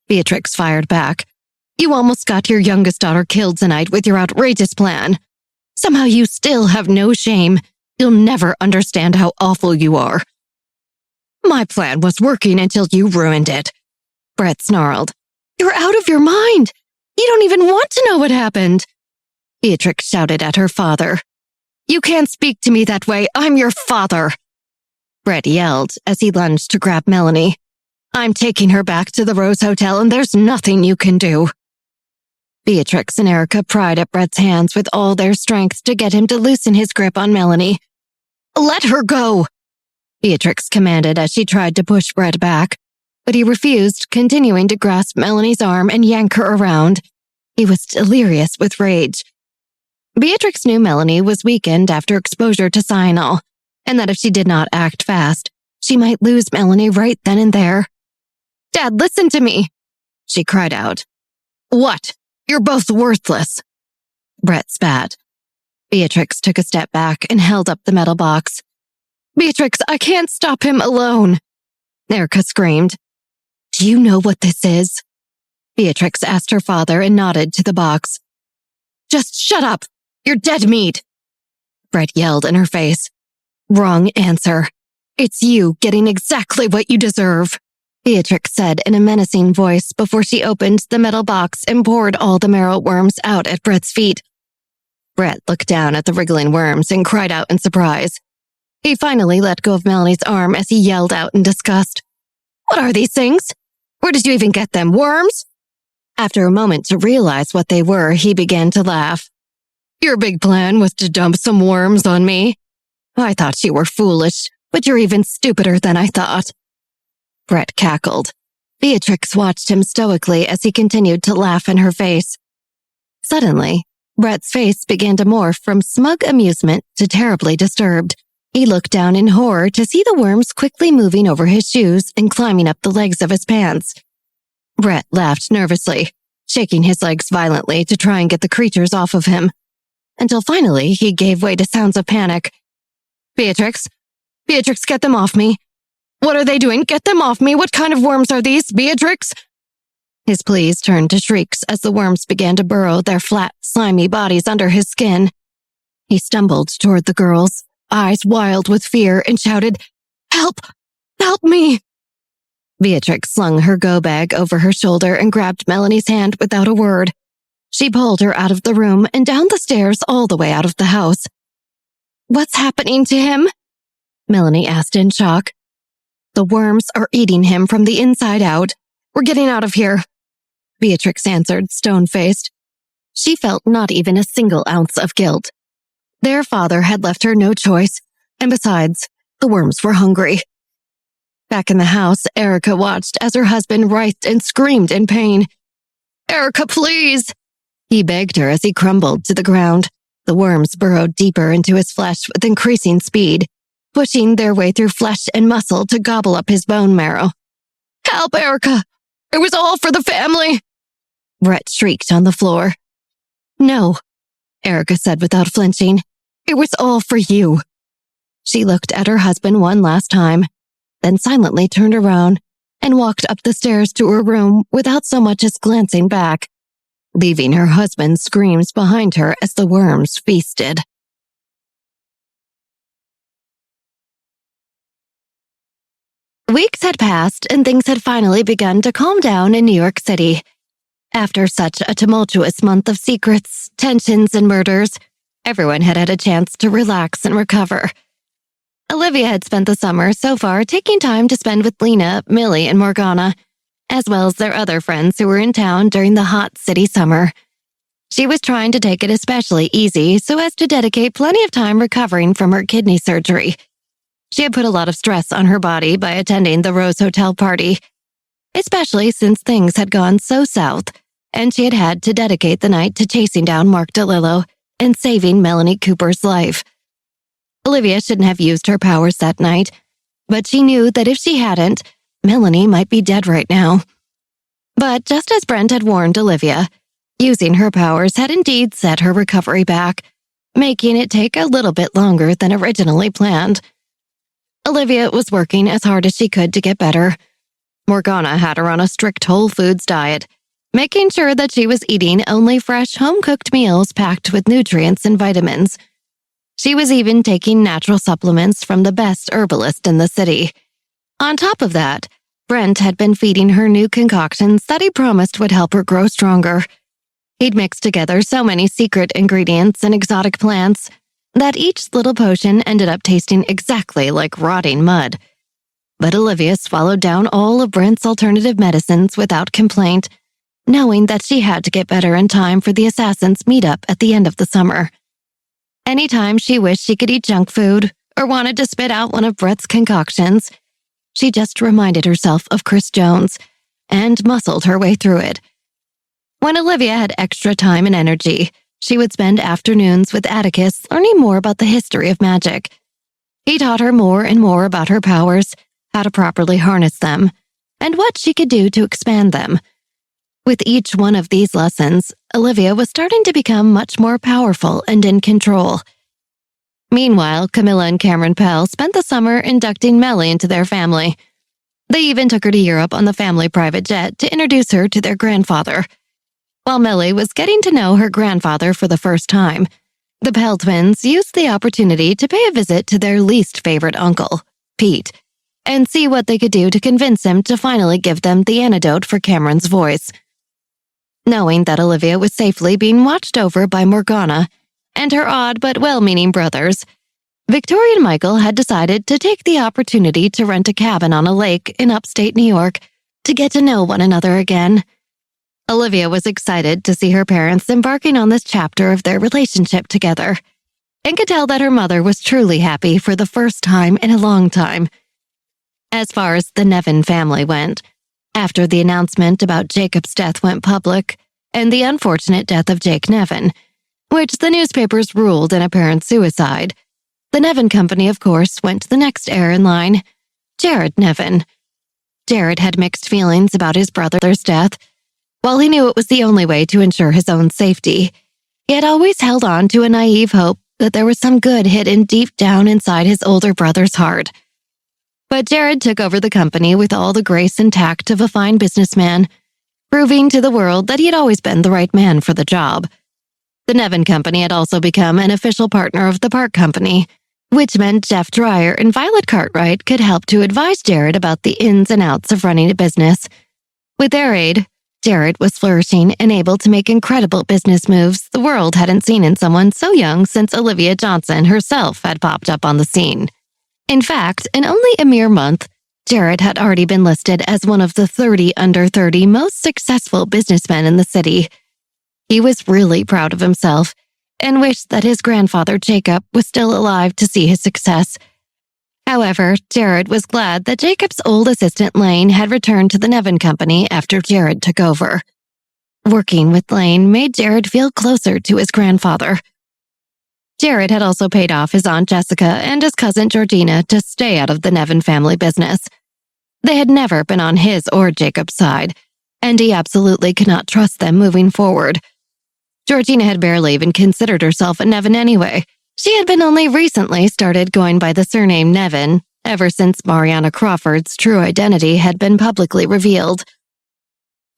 Beatrix fired back. "You almost got your youngest daughter killed tonight with your outrageous plan. Somehow you still have no shame. You'll never understand how awful you are." "My plan was working until you ruined it," Brett snarled. "You're out of your mind. You don't even want to know what happened." Beatrix shouted at her father. "You can't speak to me that way. I'm your father." Brett yelled as he lunged to grab Melanie. "I'm taking her back to the Rose Hotel, and there's nothing you can do." Beatrix and Erica pried at Brett's hands with all their strength to get him to loosen his grip on Melanie. "Let her go," Beatrix commanded as she tried to push Brett back, but he refused, continuing to grasp Melanie's arm and yank her around. He was delirious with rage. Beatrix knew Melanie was weakened after exposure to cyanol, and that if she did not act fast, she might lose Melanie right then and there. "Dad, listen to me," she cried out. "What? You're both worthless," Brett spat. Beatrix took a step back and held up the metal box. "Beatrix, I can't stop him alone," Erica screamed. "Do you know what this is?" Beatrix asked her father and nodded to the box. "Just shut up. You're dead meat," Brett yelled in her face. "Wrong answer. It's you getting exactly what you deserve," Beatrix said in a menacing voice before she opened the metal box and poured all the marrow worms out at Brett's feet. Brett looked down at the wriggling worms and cried out in surprise. He finally let go of Melanie's arm as he yelled out in disgust. "What are these things? Where did you even get them? Worms?" After a moment to realize what they were, he began to laugh. "Your big plan was to dump some worms on me? I thought you were foolish, but you're even stupider than I thought." Brett cackled. Beatrix watched him stoically as he continued to laugh in her face. Suddenly, Brett's face began to morph from smug amusement to terribly disturbed. He looked down in horror to see the worms quickly moving over his shoes and climbing up the legs of his pants. Brett laughed nervously, shaking his legs violently to try and get the creatures off of him, until finally he gave way to sounds of panic. Beatrix, get them off me. What are they doing? Get them off me. What kind of worms are these, Beatrix?" His pleas turned to shrieks as the worms began to burrow their flat, slimy bodies under his skin. He stumbled toward the girls, eyes wild with fear, and shouted, "Help! Help me!" Beatrix slung her go-bag over her shoulder and grabbed Melanie's hand without a word. She pulled her out of the room and down the stairs all the way out of the house. "What's happening to him?" Melanie asked in shock. "The worms are eating him from the inside out. We're getting out of here," Beatrix answered, stone-faced. She felt not even a single ounce of guilt. Their father had left her no choice, and besides, the worms were hungry. Back in the house, Erica watched as her husband writhed and screamed in pain. "Erica, please!" he begged her as he crumbled to the ground. The worms burrowed deeper into his flesh with increasing speed, pushing their way through flesh and muscle to gobble up his bone marrow. "Help, Erica! It was all for the family!" Brett shrieked on the floor. "No," Erica said without flinching. "It was all for you." She looked at her husband one last time, then silently turned around and walked up the stairs to her room without so much as glancing back, leaving her husband's screams behind her as the worms feasted. Weeks had passed and things had finally begun to calm down in New York City. After such a tumultuous month of secrets, tensions, and murders, everyone had had a chance to relax and recover. Olivia had spent the summer so far taking time to spend with Lena, Millie, and Morgana, as well as their other friends who were in town during the hot city summer. She was trying to take it especially easy so as to dedicate plenty of time recovering from her kidney surgery. She had put a lot of stress on her body by attending the Rose Hotel party, especially since things had gone so south, and she had had to dedicate the night to chasing down Mark DeLillo and saving Melanie Cooper's life. Olivia shouldn't have used her powers that night, but she knew that if she hadn't, Melanie might be dead right now. But just as Brent had warned Olivia, using her powers had indeed set her recovery back, making it take a little bit longer than originally planned. Olivia was working as hard as she could to get better. Morgana had her on a strict whole foods diet, making sure that she was eating only fresh, home-cooked meals packed with nutrients and vitamins. She was even taking natural supplements from the best herbalist in the city. On top of that, Brent had been feeding her new concoctions that he promised would help her grow stronger. He'd mixed together so many secret ingredients and exotic plants that each little potion ended up tasting exactly like rotting mud. But Olivia swallowed down all of Brent's alternative medicines without complaint, knowing that she had to get better in time for the assassins' meetup at the end of the summer. Anytime she wished she could eat junk food or wanted to spit out one of Brett's concoctions, she just reminded herself of Chris Jones and muscled her way through it. When Olivia had extra time and energy, she would spend afternoons with Atticus learning more about the history of magic. He taught her more and more about her powers, how to properly harness them, and what she could do to expand them. With each one of these lessons, Olivia was starting to become much more powerful and in control. Meanwhile, Camilla and Cameron Pell spent the summer inducting Mellie into their family. They even took her to Europe on the family private jet to introduce her to their grandfather. While Mellie was getting to know her grandfather for the first time, the Pell twins used the opportunity to pay a visit to their least favorite uncle, Pete, and see what they could do to convince him to finally give them the antidote for Cameron's voice. Knowing that Olivia was safely being watched over by Morgana and her odd but well-meaning brothers, Victoria and Michael had decided to take the opportunity to rent a cabin on a lake in upstate New York to get to know one another again. Olivia was excited to see her parents embarking on this chapter of their relationship together, and could tell that her mother was truly happy for the first time in a long time. As far as the Nevin family went, after the announcement about Jacob's death went public, and the unfortunate death of Jake Nevin, which the newspapers ruled an apparent suicide, the Nevin company, of course, went to the next heir in line, Jared Nevin. Jared had mixed feelings about his brother's death. While he knew it was the only way to ensure his own safety, he had always held on to a naive hope that there was some good hidden deep down inside his older brother's heart. But Jared took over the company with all the grace and tact of a fine businessman, proving to the world that he had always been the right man for the job. The Nevin Company had also become an official partner of the Park Company, which meant Jeff Dreyer and Violet Cartwright could help to advise Jared about the ins and outs of running a business. With their aid, Jared was flourishing and able to make incredible business moves the world hadn't seen in someone so young since Olivia Johnson herself had popped up on the scene. In fact, in only a mere month, Jared had already been listed as one of the 30 under 30 most successful businessmen in the city. He was really proud of himself and wished that his grandfather Jacob was still alive to see his success. However, Jared was glad that Jacob's old assistant Lane had returned to the Nevin Company after Jared took over. Working with Lane made Jared feel closer to his grandfather. Jared had also paid off his Aunt Jessica and his cousin Georgina to stay out of the Nevin family business. They had never been on his or Jacob's side, and he absolutely could not trust them moving forward. Georgina had barely even considered herself a Nevin anyway. She had been only recently started going by the surname Nevin, ever since Mariana Crawford's true identity had been publicly revealed.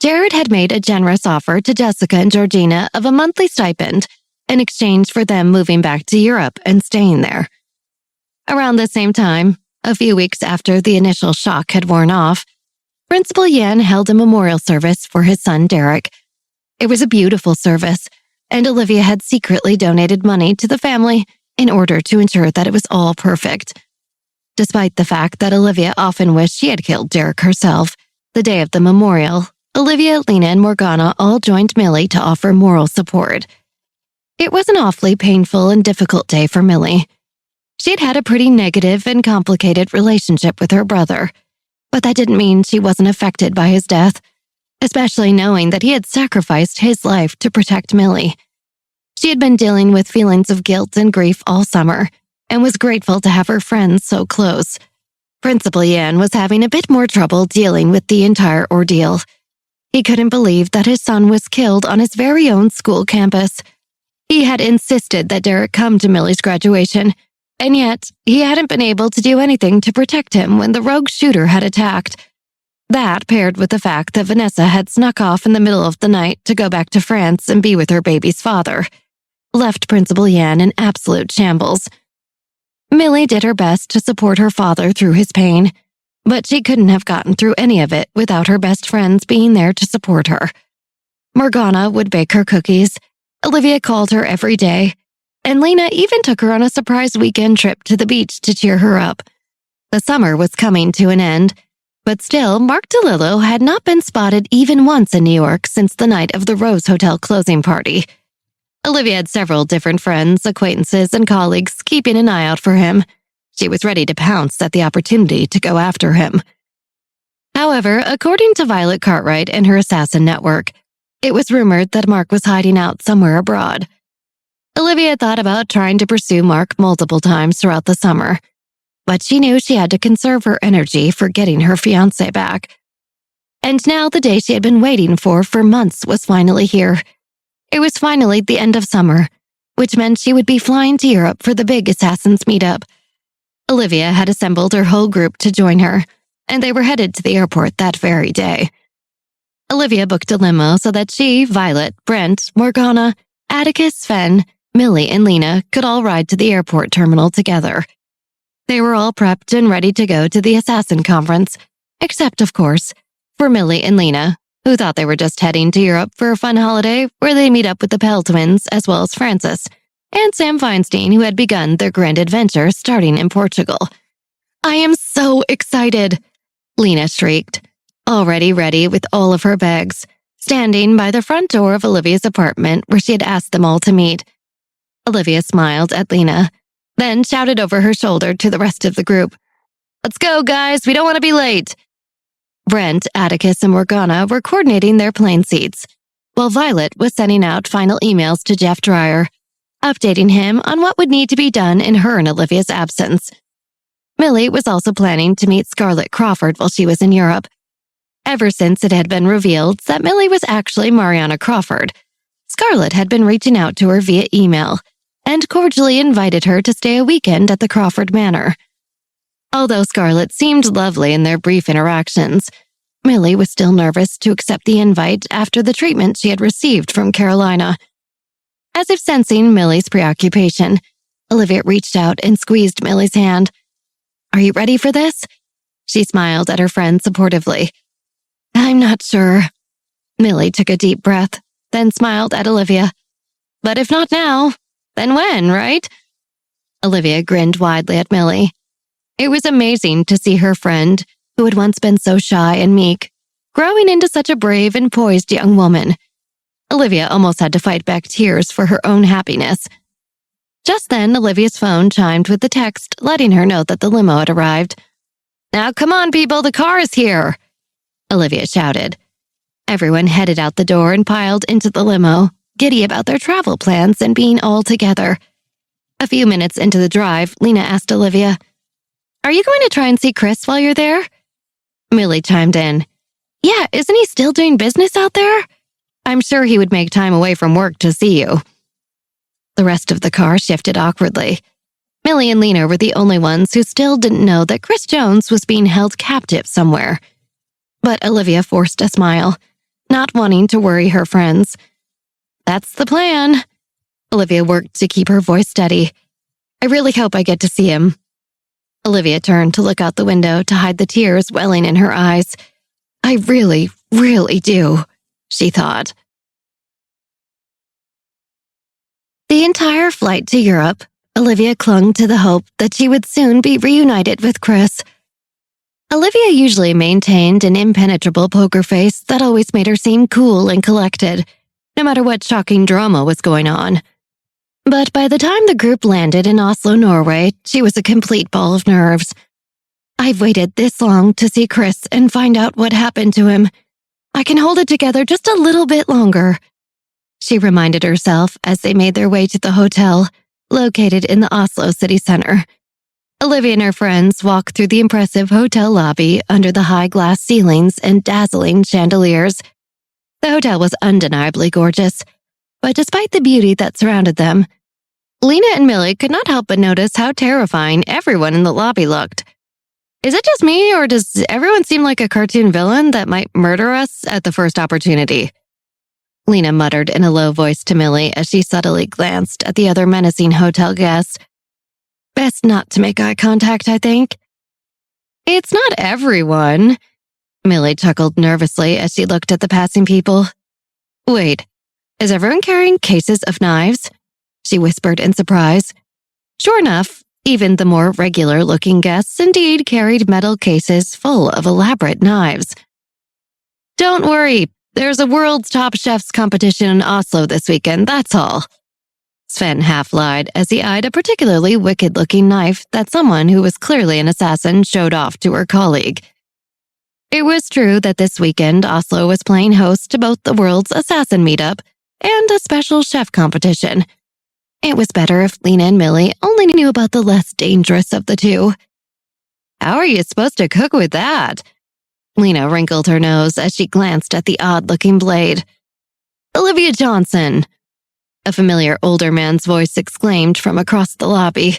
Jared had made a generous offer to Jessica and Georgina of a monthly stipend in exchange for them moving back to Europe and staying there. Around the same time, a few weeks after the initial shock had worn off, Principal Yan held a memorial service for his son Derek. It was a beautiful service, and Olivia had secretly donated money to the family in order to ensure that it was all perfect. Despite the fact that Olivia often wished she had killed Derek herself, the day of the memorial, Olivia, Lena, and Morgana all joined Millie to offer moral support. It was an awfully painful and difficult day for Millie. She'd had a pretty negative and complicated relationship with her brother, but that didn't mean she wasn't affected by his death, especially knowing that he had sacrificed his life to protect Millie. She had been dealing with feelings of guilt and grief all summer, and was grateful to have her friends so close. Principal Yan was having a bit more trouble dealing with the entire ordeal. He couldn't believe that his son was killed on his very own school campus. He had insisted that Derek come to Millie's graduation, and yet he hadn't been able to do anything to protect him when the rogue shooter had attacked. That, paired with the fact that Vanessa had snuck off in the middle of the night to go back to France and be with her baby's father, left Principal Yan in absolute shambles. Millie did her best to support her father through his pain, but she couldn't have gotten through any of it without her best friends being there to support her. Morgana would bake her cookies, Olivia called her every day, and Lena even took her on a surprise weekend trip to the beach to cheer her up. The summer was coming to an end, but still, Mark DeLillo had not been spotted even once in New York since the night of the Rose Hotel closing party. Olivia had several different friends, acquaintances, and colleagues keeping an eye out for him. She was ready to pounce at the opportunity to go after him. However, according to Violet Cartwright and her assassin network, it was rumored that Mark was hiding out somewhere abroad. Olivia thought about trying to pursue Mark multiple times throughout the summer, but she knew she had to conserve her energy for getting her fiancé back. And now the day she had been waiting for months was finally here. It was finally the end of summer, which meant she would be flying to Europe for the big Assassins meetup. Olivia had assembled her whole group to join her, and they were headed to the airport that very day. Olivia booked a limo so that she, Violet, Brent, Morgana, Atticus, Sven, Millie, and Lena could all ride to the airport terminal together. They were all prepped and ready to go to the Assassin Conference, except, of course, for Millie and Lena, who thought they were just heading to Europe for a fun holiday where they meet up with the Pell twins as well as Francis, and Sam Feinstein, who had begun their grand adventure starting in Portugal. "I am so excited," Lena shrieked, already ready with all of her bags, standing by the front door of Olivia's apartment where she had asked them all to meet. Olivia smiled at Lena, then shouted over her shoulder to the rest of the group, "Let's go, guys, we don't want to be late." Brent, Atticus, and Morgana were coordinating their plane seats, while Violet was sending out final emails to Jeff Dreyer, updating him on what would need to be done in her and Olivia's absence. Millie was also planning to meet Scarlett Crawford while she was in Europe. Ever since it had been revealed that Millie was actually Mariana Crawford, Scarlett had been reaching out to her via email and cordially invited her to stay a weekend at the Crawford Manor. Although Scarlett seemed lovely in their brief interactions, Millie was still nervous to accept the invite after the treatment she had received from Carolina. As if sensing Millie's preoccupation, Olivia reached out and squeezed Millie's hand. "Are you ready for this?" She smiled at her friend supportively. "I'm not sure." Millie took a deep breath, then smiled at Olivia. "But if not now, then when, right?" Olivia grinned widely at Millie. It was amazing to see her friend, who had once been so shy and meek, growing into such a brave and poised young woman. Olivia almost had to fight back tears for her own happiness. Just then, Olivia's phone chimed with the text letting her know that the limo had arrived. "Now come on, people, the car is here," Olivia shouted. Everyone headed out the door and piled into the limo, giddy about their travel plans and being all together. A few minutes into the drive, Lena asked Olivia, "Are you going to try and see Chris while you're there?" Millie chimed in, "Yeah, isn't he still doing business out there? I'm sure he would make time away from work to see you." The rest of the car shifted awkwardly. Millie and Lena were the only ones who still didn't know that Chris Jones was being held captive somewhere. But Olivia forced a smile, not wanting to worry her friends. "That's the plan." Olivia worked to keep her voice steady. "I really hope I get to see him." Olivia turned to look out the window to hide the tears welling in her eyes. "I really, really do," she thought. The entire flight to Europe, Olivia clung to the hope that she would soon be reunited with Chris. Olivia usually maintained an impenetrable poker face that always made her seem cool and collected, no matter what shocking drama was going on. But by the time the group landed in Oslo, Norway, she was a complete ball of nerves. I've waited this long to see Chris and find out what happened to him. I can hold it together just a little bit longer, she reminded herself as they made their way to the hotel, located in the Oslo city center. Olivia and her friends walked through the impressive hotel lobby under the high glass ceilings and dazzling chandeliers. The hotel was undeniably gorgeous, but despite the beauty that surrounded them, Lena and Millie could not help but notice how terrifying everyone in the lobby looked. Is it just me, or does everyone seem like a cartoon villain that might murder us at the first opportunity? Lena muttered in a low voice to Millie as she subtly glanced at the other menacing hotel guests. Best not to make eye contact, I think. It's not everyone, Millie chuckled nervously as she looked at the passing people. Wait, is everyone carrying cases of knives? She whispered in surprise. Sure enough, even the more regular-looking guests indeed carried metal cases full of elaborate knives. Don't worry, there's a World's Top Chefs competition in Oslo this weekend, that's all. Sven half-lied as he eyed a particularly wicked-looking knife that someone who was clearly an assassin showed off to her colleague. It was true that this weekend Oslo was playing host to both the World's Assassin Meetup and a special chef competition. It was better if Lena and Millie only knew about the less dangerous of the two. How are you supposed to cook with that? Lena wrinkled her nose as she glanced at the odd-looking blade. Olivia Johnson, a familiar older man's voice exclaimed from across the lobby.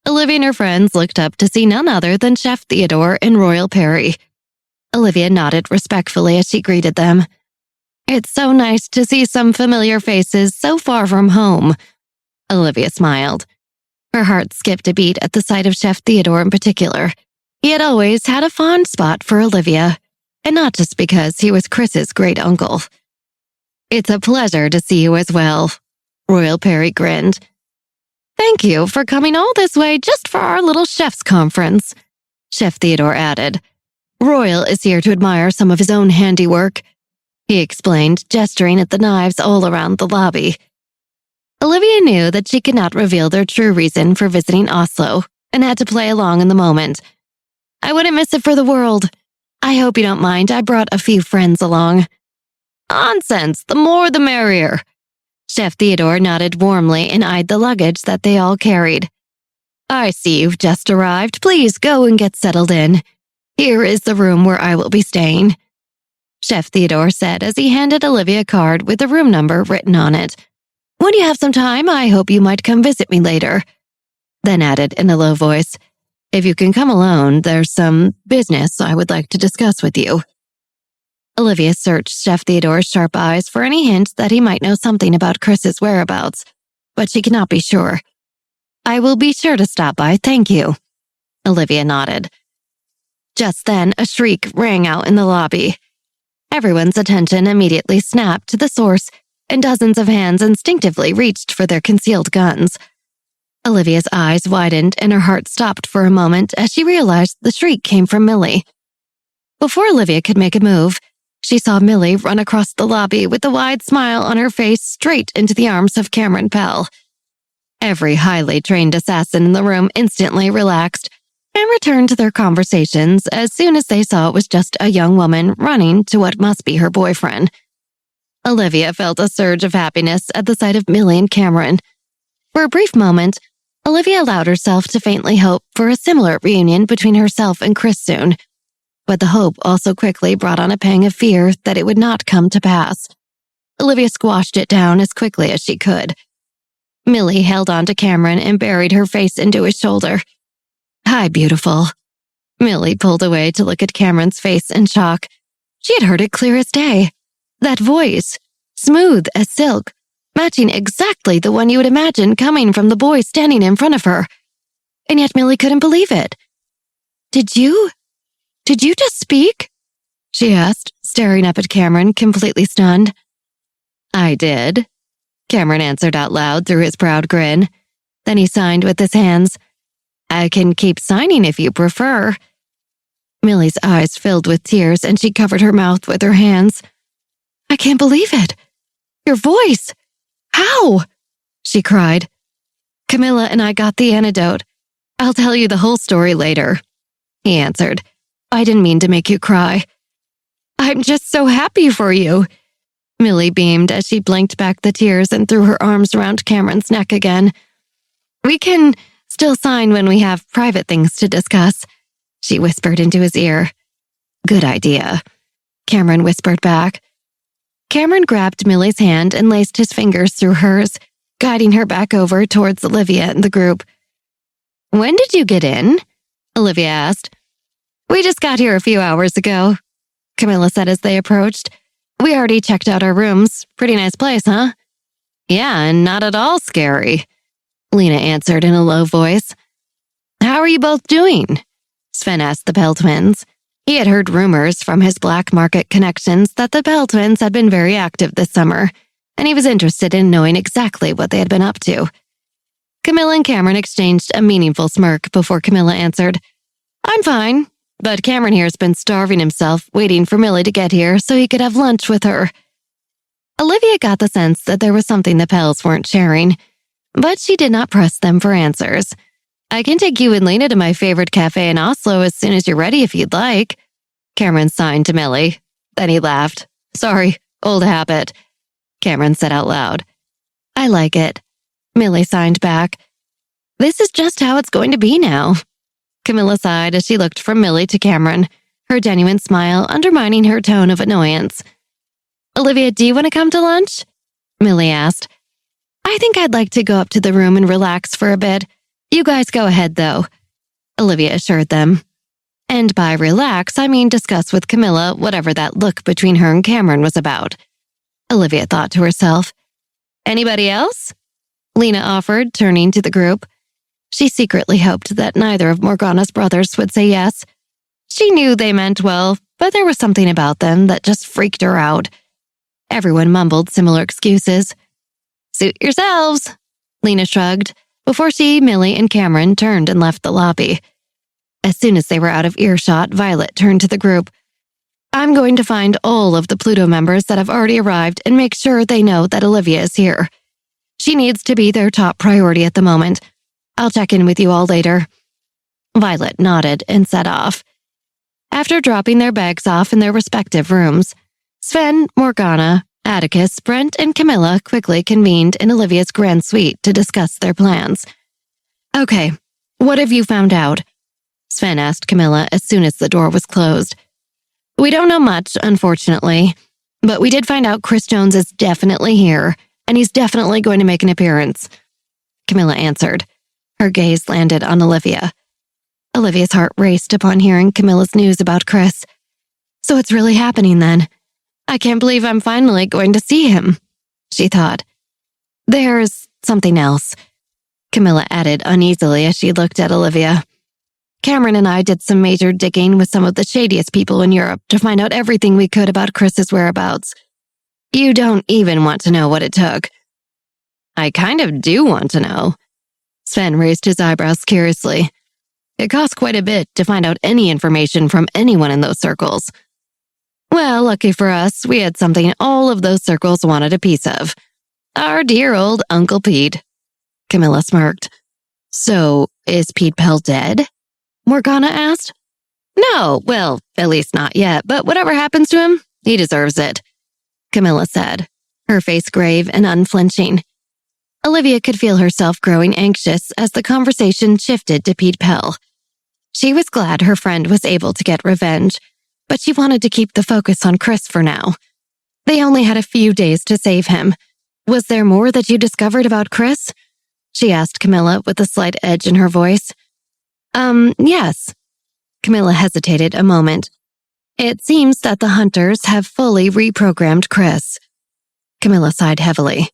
Olivia and her friends looked up to see none other than Chef Theodore and Royal Perry. Olivia nodded respectfully as she greeted them. It's so nice to see some familiar faces so far from home, Olivia smiled. Her heart skipped a beat at the sight of Chef Theodore in particular. He had always had a fond spot for Olivia, and not just because he was Chris's great uncle. It's a pleasure to see you as well, Royal Perry grinned. Thank you for coming all this way just for our little chef's conference, Chef Theodore added. Royal is here to admire some of his own handiwork, he explained, gesturing at the knives all around the lobby. Olivia knew that she could not reveal their true reason for visiting Oslo and had to play along in the moment. I wouldn't miss it for the world. I hope you don't mind, I brought a few friends along. Nonsense, the more the merrier. Chef Theodore nodded warmly and eyed the luggage that they all carried. I see you've just arrived. Please go and get settled in. Here is the room where I will be staying, Chef Theodore said as he handed Olivia a card with a room number written on it. When you have some time, I hope you might come visit me later. Then added in a low voice, if you can come alone, there's some business I would like to discuss with you. Olivia searched Chef Theodore's sharp eyes for any hint that he might know something about Chris's whereabouts, but she could not be sure. I will be sure to stop by, thank you. Olivia nodded. Just then, a shriek rang out in the lobby. Everyone's attention immediately snapped to the source, and dozens of hands instinctively reached for their concealed guns. Olivia's eyes widened and her heart stopped for a moment as she realized the shriek came from Millie. Before Olivia could make a move, she saw Millie run across the lobby with a wide smile on her face straight into the arms of Cameron Pell. Every highly trained assassin in the room instantly relaxed and returned to their conversations as soon as they saw it was just a young woman running to what must be her boyfriend. Olivia felt a surge of happiness at the sight of Millie and Cameron. For a brief moment, Olivia allowed herself to faintly hope for a similar reunion between herself and Chris soon, but the hope also quickly brought on a pang of fear that it would not come to pass. Olivia squashed it down as quickly as she could. Millie held on to Cameron and buried her face into his shoulder. Hi, beautiful. Millie pulled away to look at Cameron's face in shock. She had heard it clear as day. That voice, smooth as silk, matching exactly the one you would imagine coming from the boy standing in front of her. And yet Millie couldn't believe it. Did you just speak? She asked, staring up at Cameron, completely stunned. I did, Cameron answered out loud through his proud grin. Then he signed with his hands. I can keep signing if you prefer. Millie's eyes filled with tears and she covered her mouth with her hands. I can't believe it. Your voice. How? She cried. Camilla and I got the antidote. I'll tell you the whole story later, he answered. I didn't mean to make you cry. I'm just so happy for you. Millie beamed as she blinked back the tears and threw her arms around Cameron's neck again. We can still sign when we have private things to discuss, she whispered into his ear. Good idea, Cameron whispered back. Cameron grabbed Millie's hand and laced his fingers through hers, guiding her back over towards Olivia and the group. When did you get in? Olivia asked. We just got here a few hours ago, Camilla said as they approached. We already checked out our rooms. Pretty nice place, huh? Yeah, and not at all scary, Lena answered in a low voice. How are you both doing? Sven asked the Pell twins. He had heard rumors from his black market connections that the Pell twins had been very active this summer, and he was interested in knowing exactly what they had been up to. Camilla and Cameron exchanged a meaningful smirk before Camilla answered, I'm fine, but Cameron here's been starving himself, waiting for Millie to get here so he could have lunch with her. Olivia got the sense that there was something the Pells weren't sharing, but she did not press them for answers. I can take you and Lena to my favorite cafe in Oslo as soon as you're ready if you'd like, Cameron signed to Millie. Then he laughed. Sorry, old habit, Cameron said out loud. I like it, Millie signed back. This is just how it's going to be now. Camilla sighed as she looked from Millie to Cameron, her genuine smile undermining her tone of annoyance. Olivia, do you want to come to lunch? Millie asked. I think I'd like to go up to the room and relax for a bit. You guys go ahead, though, Olivia assured them. And by relax, I mean discuss with Camilla whatever that look between her and Cameron was about. Olivia thought to herself. Anybody else? Lena offered, turning to the group. She secretly hoped that neither of Morgana's brothers would say yes. She knew they meant well, but there was something about them that just freaked her out. Everyone mumbled similar excuses. Suit yourselves, Lena shrugged, before she, Millie, and Cameron turned and left the lobby. As soon as they were out of earshot, Violet turned to the group. I'm going to find all of the Pluto members that have already arrived and make sure they know that Olivia is here. She needs to be their top priority at the moment. I'll check in with you all later. Violet nodded and set off. After dropping their bags off in their respective rooms, Sven, Morgana, Atticus, Brent, and Camilla quickly convened in Olivia's grand suite to discuss their plans. Okay, what have you found out? Sven asked Camilla as soon as the door was closed. We don't know much, unfortunately, but we did find out Chris Jones is definitely here, and he's definitely going to make an appearance, Camilla answered. Her gaze landed on Olivia. Olivia's heart raced upon hearing Camilla's news about Chris. So it's really happening then. I can't believe I'm finally going to see him, she thought. There's something else, Camilla added uneasily as she looked at Olivia. Cameron and I did some major digging with some of the shadiest people in Europe to find out everything we could about Chris's whereabouts. You don't even want to know what it took. I kind of do want to know. Sven raised his eyebrows curiously. It costs quite a bit to find out any information from anyone in those circles. Well, lucky for us, we had something all of those circles wanted a piece of. Our dear old Uncle Pete. Camilla smirked. So, is Pete Pell dead? Morgana asked. No, well, at least not yet, but whatever happens to him, he deserves it, Camilla said, her face grave and unflinching. Olivia could feel herself growing anxious as the conversation shifted to Pete Pell. She was glad her friend was able to get revenge, but she wanted to keep the focus on Chris for now. They only had a few days to save him. Was there more that you discovered about Chris? She asked Camilla with a slight edge in her voice. Yes. Camilla hesitated a moment. It seems that the hunters have fully reprogrammed Chris. Camilla sighed heavily.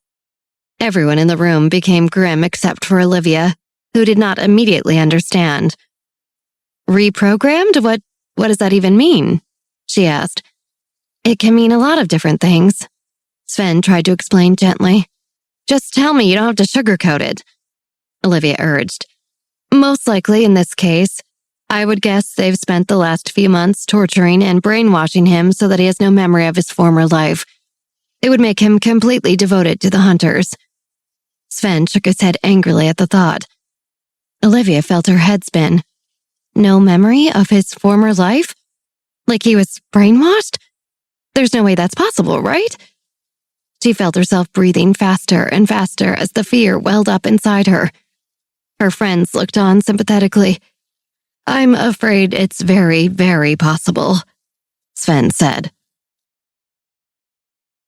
Everyone in the room became grim except for Olivia, who did not immediately understand. Reprogrammed? What does that even mean? She asked. It can mean a lot of different things. Sven tried to explain gently. Just tell me, you don't have to sugarcoat it. Olivia urged. Most likely in this case, I would guess they've spent the last few months torturing and brainwashing him so that he has no memory of his former life. It would make him completely devoted to the hunters. Sven shook his head angrily at the thought. Olivia felt her head spin. No memory of his former life? Like he was brainwashed? There's no way that's possible, right? She felt herself breathing faster and faster as the fear welled up inside her. Her friends looked on sympathetically. I'm afraid it's very, very possible, Sven said.